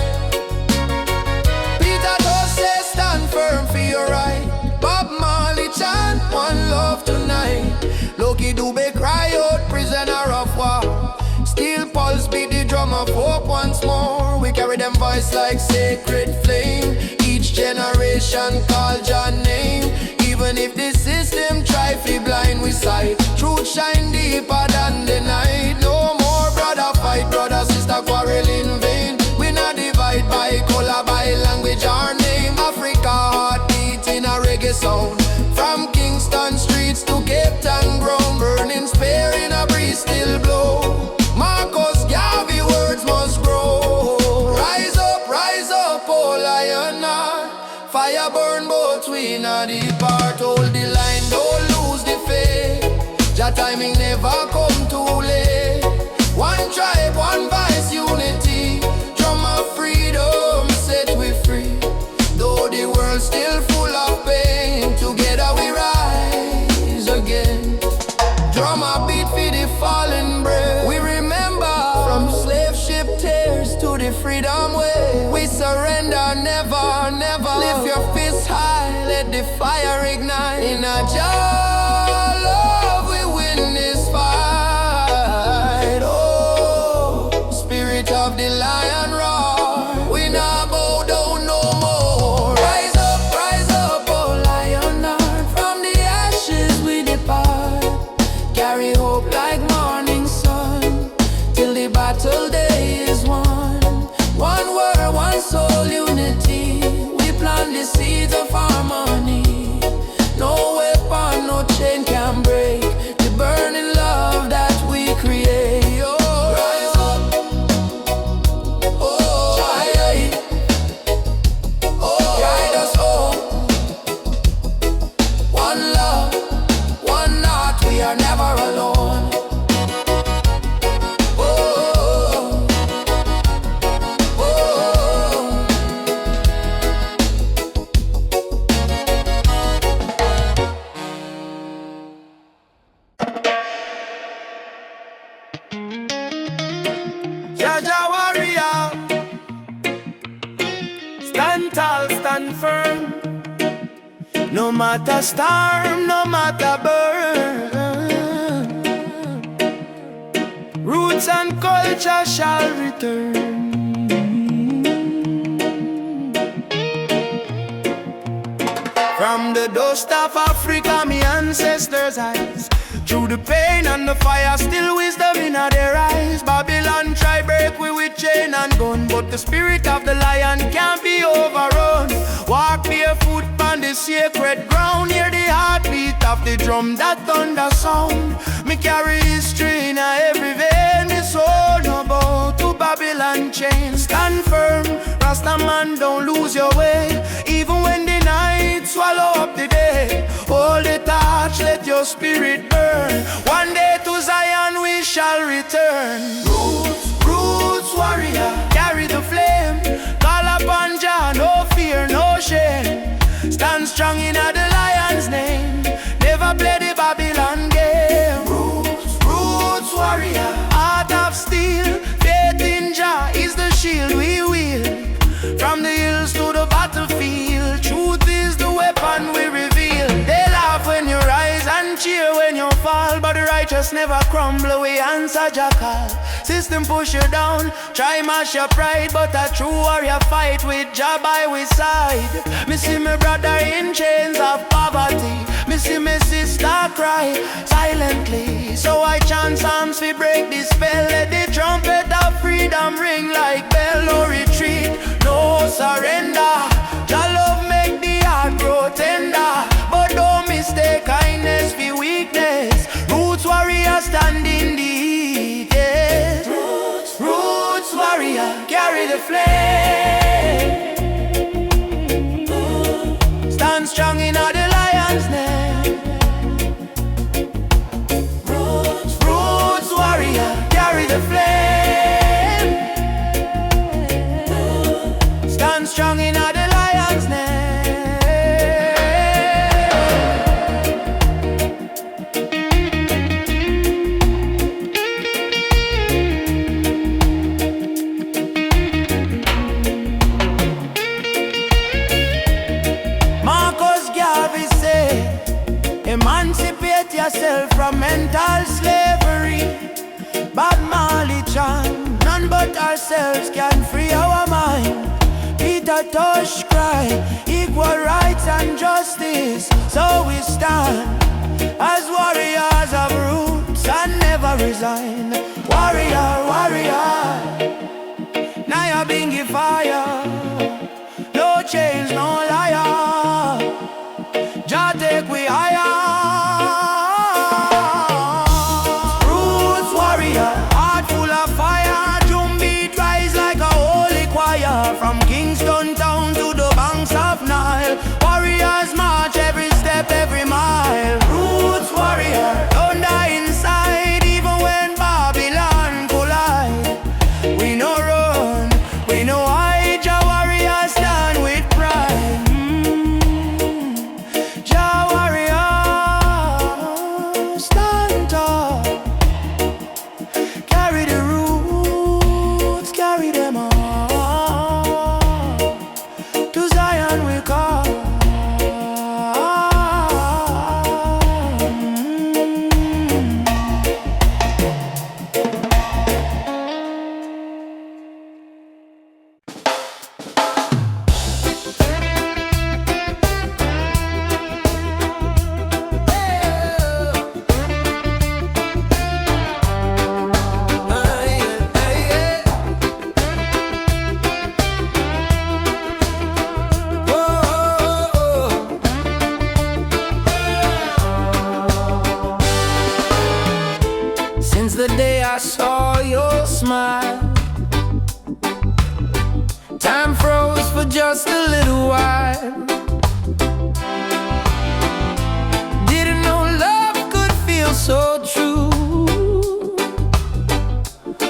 Peter Tosh says stand firm for your right. Bob Marley chant one love tonight. Loki Dube cry out prisoner of war. Steel Pulse beat the drum of hope once more. We carry them voice like sacred flame. Each generation call Jah name. Even if the system try to blind we sight, truth shine deeper than the night. No more brother fight, brother sister quarrel in vain. We not divide by color, by language or name. Africa heartbeat in a reggae sound. From Kingston streets to Cape Town ground, burning spear in a breeze still blow. Marcus Garvey words must grow. Rise up, oh lion heart. Fire burn both we in a deep heart. Hold the line, don't lose the faith. Jah timing never come too late. One tribe, one voice, unity. Drum of freedom set we free. Though the world still full of pain, together we rise again. Drum a beat for the fallen brave. We remember from slave ship tears to the freedom way. We surrender never, never. Lift your fists high, let the fire ignite. In a Jah love we win this fight. Oh, spirit of the lion roar. We not bow down no more. Rise up, oh lion heart. From the ashes we depart. Carry hope like morning sun, till the battle day is won. One word, one soul, unity. We plant the seeds of harmony. No weapon, no chain can break the burning love that we create. Oh, rise up, oh, aye. Oh, guide us home. One love, one heart, we are never alone. Oh, oh. Jah Jah warrior, stand tall, stand firm. No matter storm, no matter burn, roots and culture shall return. From the dust of Africa, my ancestors' eyes. Through the pain and the fire, still wisdom in their eyes. Babylon try break we with chain and gun, but the spirit of the lion can't be overrun. Walk barefoot on the sacred ground, hear the heartbeat of the drum, that thunder sound. Me carry history in every vein, this soul no bow to Babylon chain. Stand firm, Rasta man, don't lose your way. Even when the night swallow up the day, hold the torch, let your spirit burn. One day to Zion we shall return. Roots, roots warrior, strong in the lion's name. Never play the Babylon game. Roots warrior, heart of steel. Faith in Jah is the shield we wield. From the hills to the battlefield, truth is the weapon we reveal. They laugh when you rise and cheer when you fall, but the righteous never crumble. We answer Jah call. System push you down, try mash your pride, but a true warrior fight with Jah by his side. Me see my brother in chains of poverty, me see my sister cry silently. So I chant psalms to break this spell. Let the trumpet of freedom ring like bell. No retreat, no surrender. Jah love make the heart grow tender, but don't mistake kindness for weakness. Roots warrior stand in the heat, yes. Roots warrior carry the flame. Stand strong in the lion's name. Roots warrior carry the flame. Stand strong in the lion's name. Emancipate yourself from mental slavery. Bob Marley chant, none but ourselves can free our mind. Peter Tosh cry, equal rights and justice. So we stand as warriors of roots and never resign. Warrior, warrior, now you're being fire. No chains, no liar. Jah take we higher. Roots warrior, heart full of fire. Drum beat rise like a holy choir. From Kingston town to the banks of Nile, warriors march every step, every mile. Roots warrior, don't die inside, even when Babylon collide. We no run, we no hide. Jah warriors stand with pride. Since the day I saw your smile, time froze for just a little while. Didn't know love could feel so true,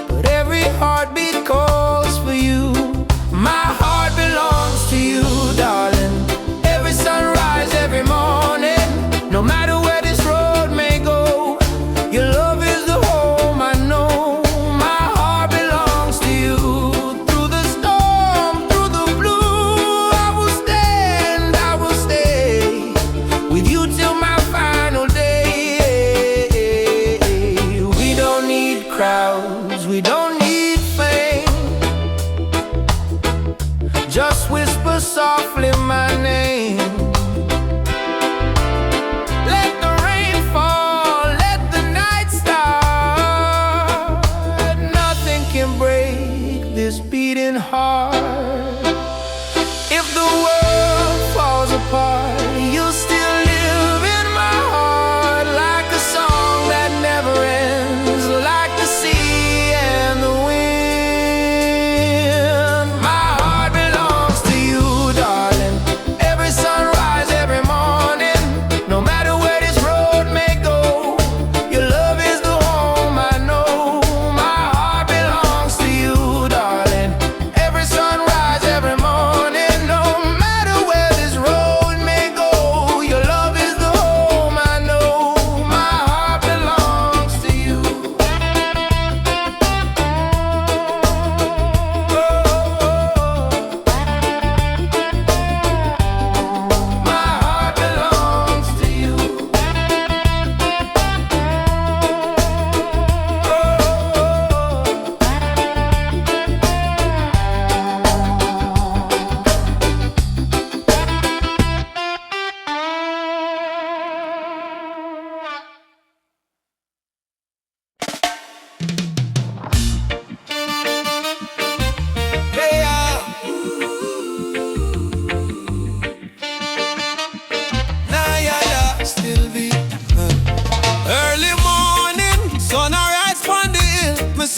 but every heartbeat calls for you. My heart belongs to you, darling. Every sunrise, every morning, no matter where this road may go, your love is the home I know. My heart belongs to you. Through the storm, through the blue, I will stand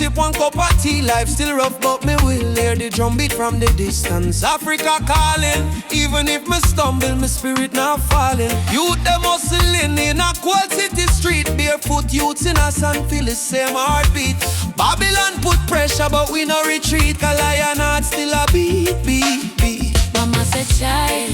sip one cup of tea. Life still rough, but me will hear the drum beat from the distance. Africa calling, even if me stumble, my spirit not falling. Youth them hustling in a cold city street. Barefoot youths in a sun feel the same heartbeat. Babylon put pressure, but we no retreat. 'Cause lion heart still a beat, beat, beat. Mama said, child,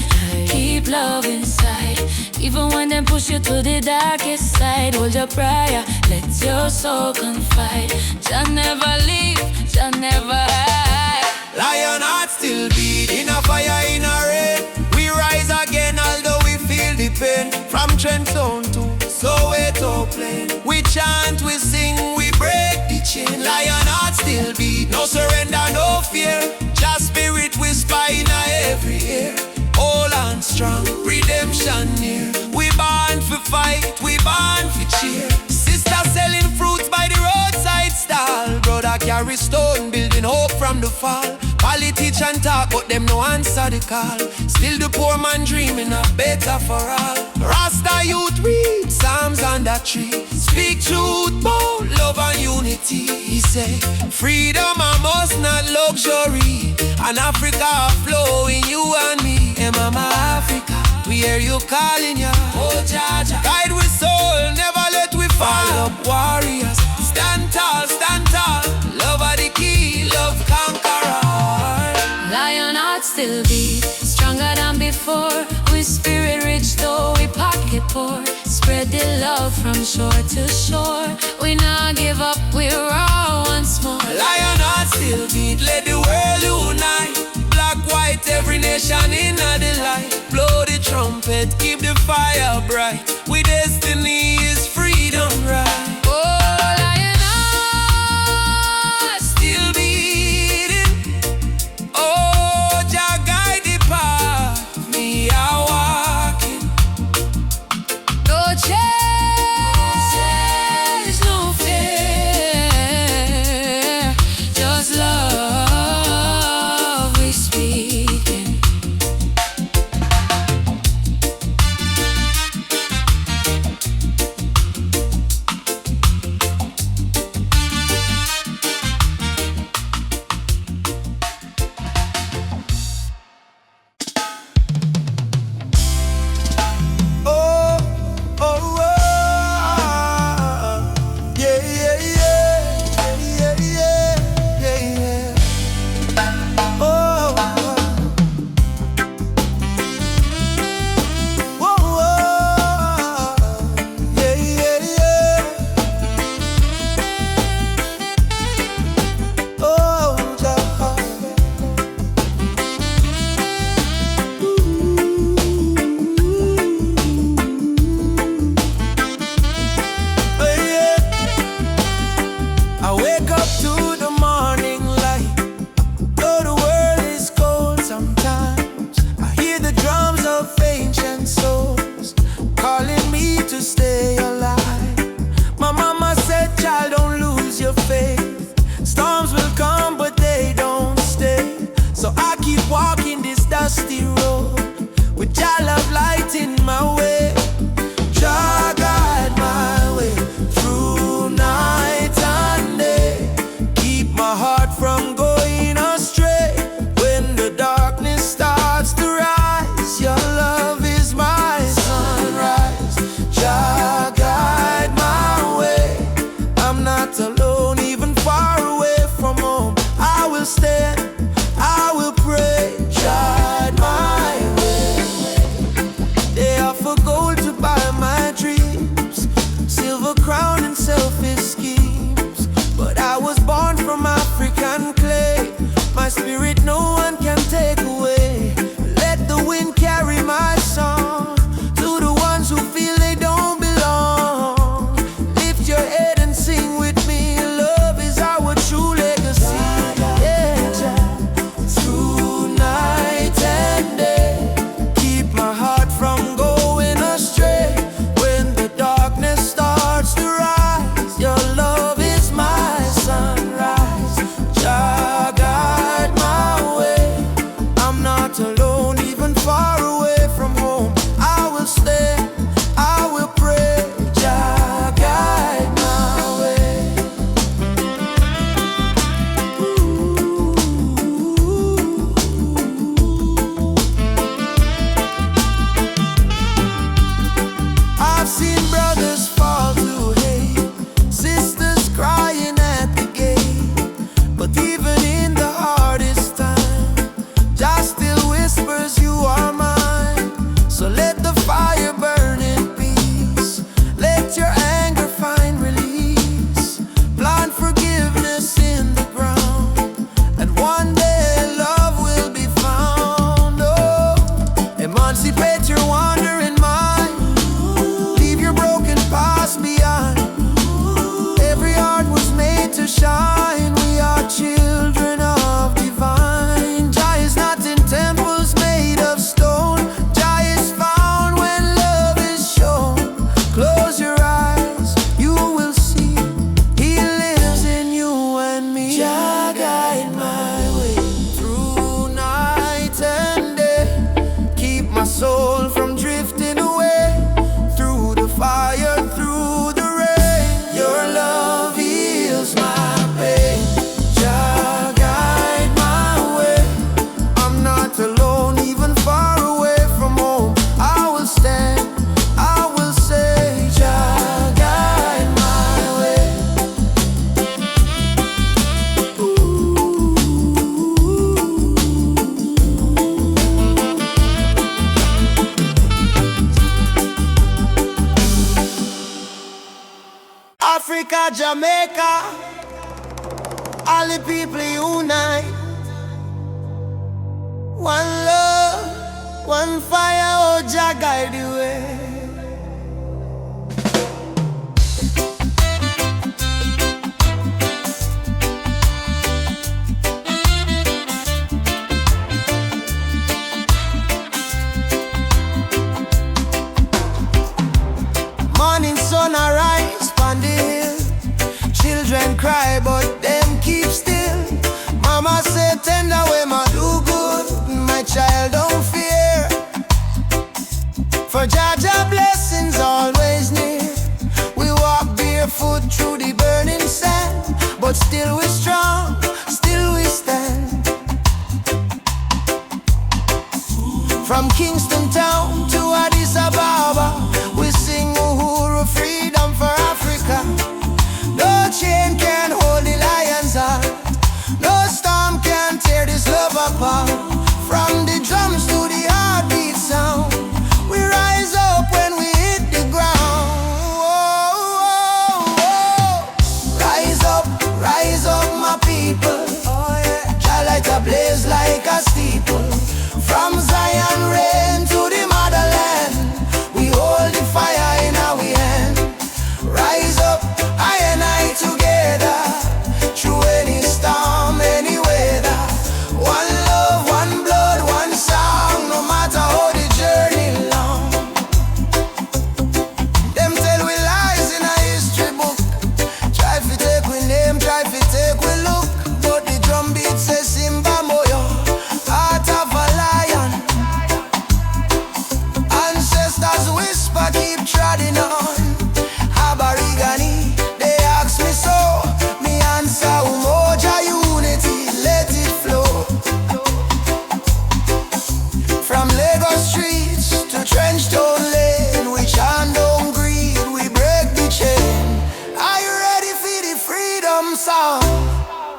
keep love inside. Even when them push you to the darkest side, hold your prayer, let your soul confide. Jah never leave, Jah never hide. Lion heart still beat, in a fire, in a rain. We rise again, although we feel the pain. From Trenton to Soweto plain, we chant, we sing, we break the chain. Lion heart still beat, no surrender, no fear. Just spirit whisper in every ear. Hold on strong, redemption near. We born for fight, we born for cheer. Sister selling fruits by the roadside stall. Brother carry stone, building hope from the fall. Politician talk, but them no answer the call. Still the poor man dreaming of better for all. Rasta youth read Psalms on that tree. Speak truth, bold love and unity. He say, freedom a must, not luxury. And Africa flowing, you and me. Hey mama Africa, we hear you calling ya. Oh Jaja, guide with soul, never let we fall. Up warriors, stand tall, stand tall. Love are the key, love conqueror. Lion heart still beat, stronger than before. We spirit rich though we pocket poor. Spread the love from shore to shore. We not give up, we're all once more. Lion heart still beat, let the world unite. Black, white, every nation in the light. Blow the trumpet, keep the fire bright. We destiny is freedom, right? Africa, Jamaica, all the people unite. One love, one fire, oh Jah guide the way. Morning sun arise on the hill. Children cry but them keep still. Mama say tender way ma do good. My child don't fear, for Jah Jah blessings always near. We walk barefoot through the burning sand, but still we strong, still we stand. From Kingston town to Addis Ababa, we sing Uhuru, freedom for Africa. No chain can hold the lion's heart, no storm can tear this love apart. From the drums to the heartbeat sound, we rise up when we hit the ground. Rise up my people. Jah light a blaze like a steeple. From Zion rain to the motherland, we hold the fire in our hand. Rise up, I and I together, through any storm, any weather. One love, one blood, one song, no matter how the journey long. Them tell we lies in a history book. Try to take we name, try to take we look, but the drum beat says Simba Moyo, heart of a lion. Ancestors whisper, keep treading on. Aborigine, they ask me so. Me answer, Umoja unity, let it flow. From Lagos streets to Trenchtown Lane, we chant down greed, we break the chain. Are you ready for the freedom song?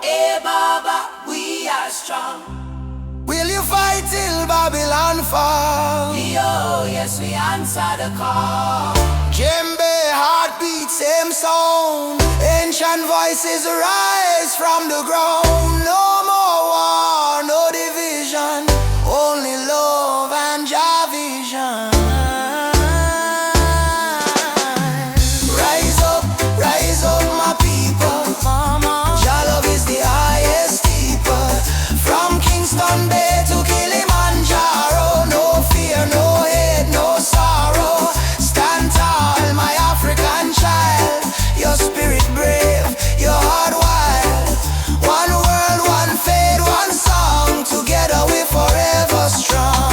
Hey Baba, we are strong. Will you fight till Babylon fall? Yo, yes, we answer the call. Djembe, heartbeat, same sound. Ancient voices rise from the ground. No more war, no division, only love and Jah vision. Rise up my people. Jah love is the highest steeple. From Kingston Bay to Kilimanjaro, no fear, no hate, no sorrow. Stand tall, my African child. Your spirit brave, your heart wild. One world, one fate, one song. Together we forever strong.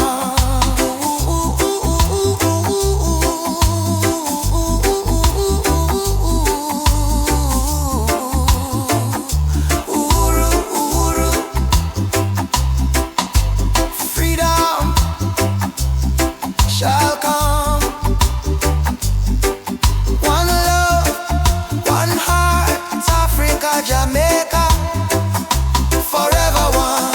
Uhuru, Uhuru. Freedom shall come. One love, one heart, Africa, Jamaica, forever one.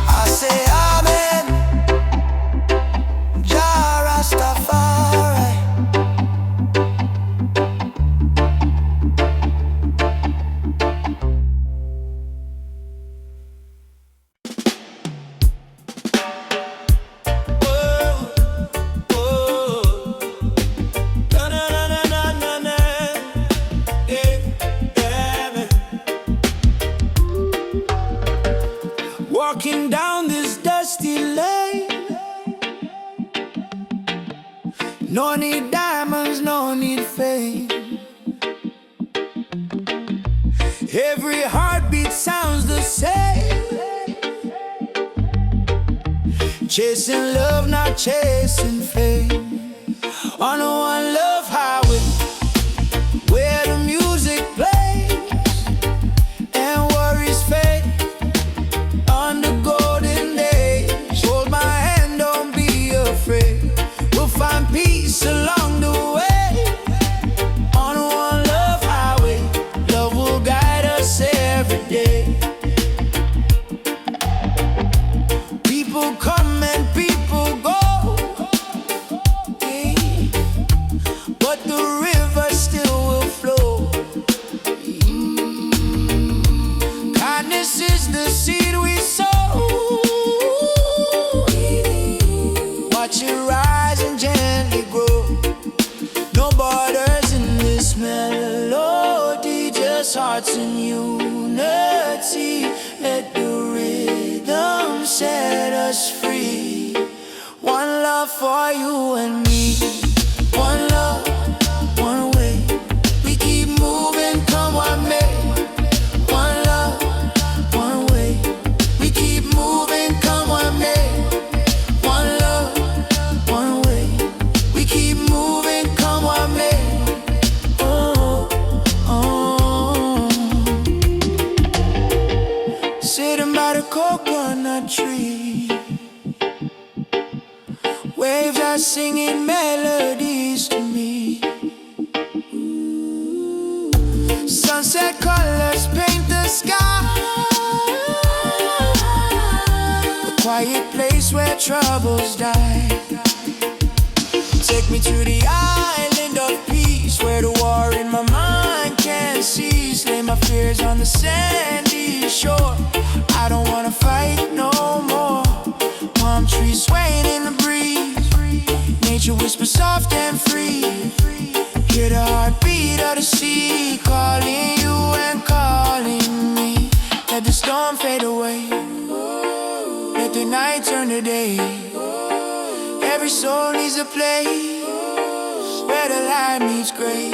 I say amen, Jah Rastafari. Walking down this dusty lane, no need diamonds, no need fame. Every heartbeat sounds the same. Chasing love, not chasing fame. On a one love highway, where the music plays and worries fade. On the golden days, hold my hand, don't be afraid. We'll find peace along the way. On a one love highway, love will guide us every day. is the seed we sow. Watch it rise and gently grow. No borders in this melody, just hearts in unity. Let the rhythm set us free. One love for you and me. One love, one way. We keep moving, come what may. One love, one way. We keep moving, come what may. One love, one way. We keep moving, come what may. Oh, oh. Sitting by the coconut tree, waves are singing melodies to me. Sunset colors paint the sky. The quiet place where troubles die. Take me to the island of peace, where the war in my mind can't cease. Lay my fears on the sandy shore. I don't wanna fight no more. Palm trees swaying in the breeze. Nature whispers soft and free. Hear the heartbeat of the sea, calling you and calling me. Let the storm fade away. Let the night turn to day. Every soul needs a place where the light meets gray.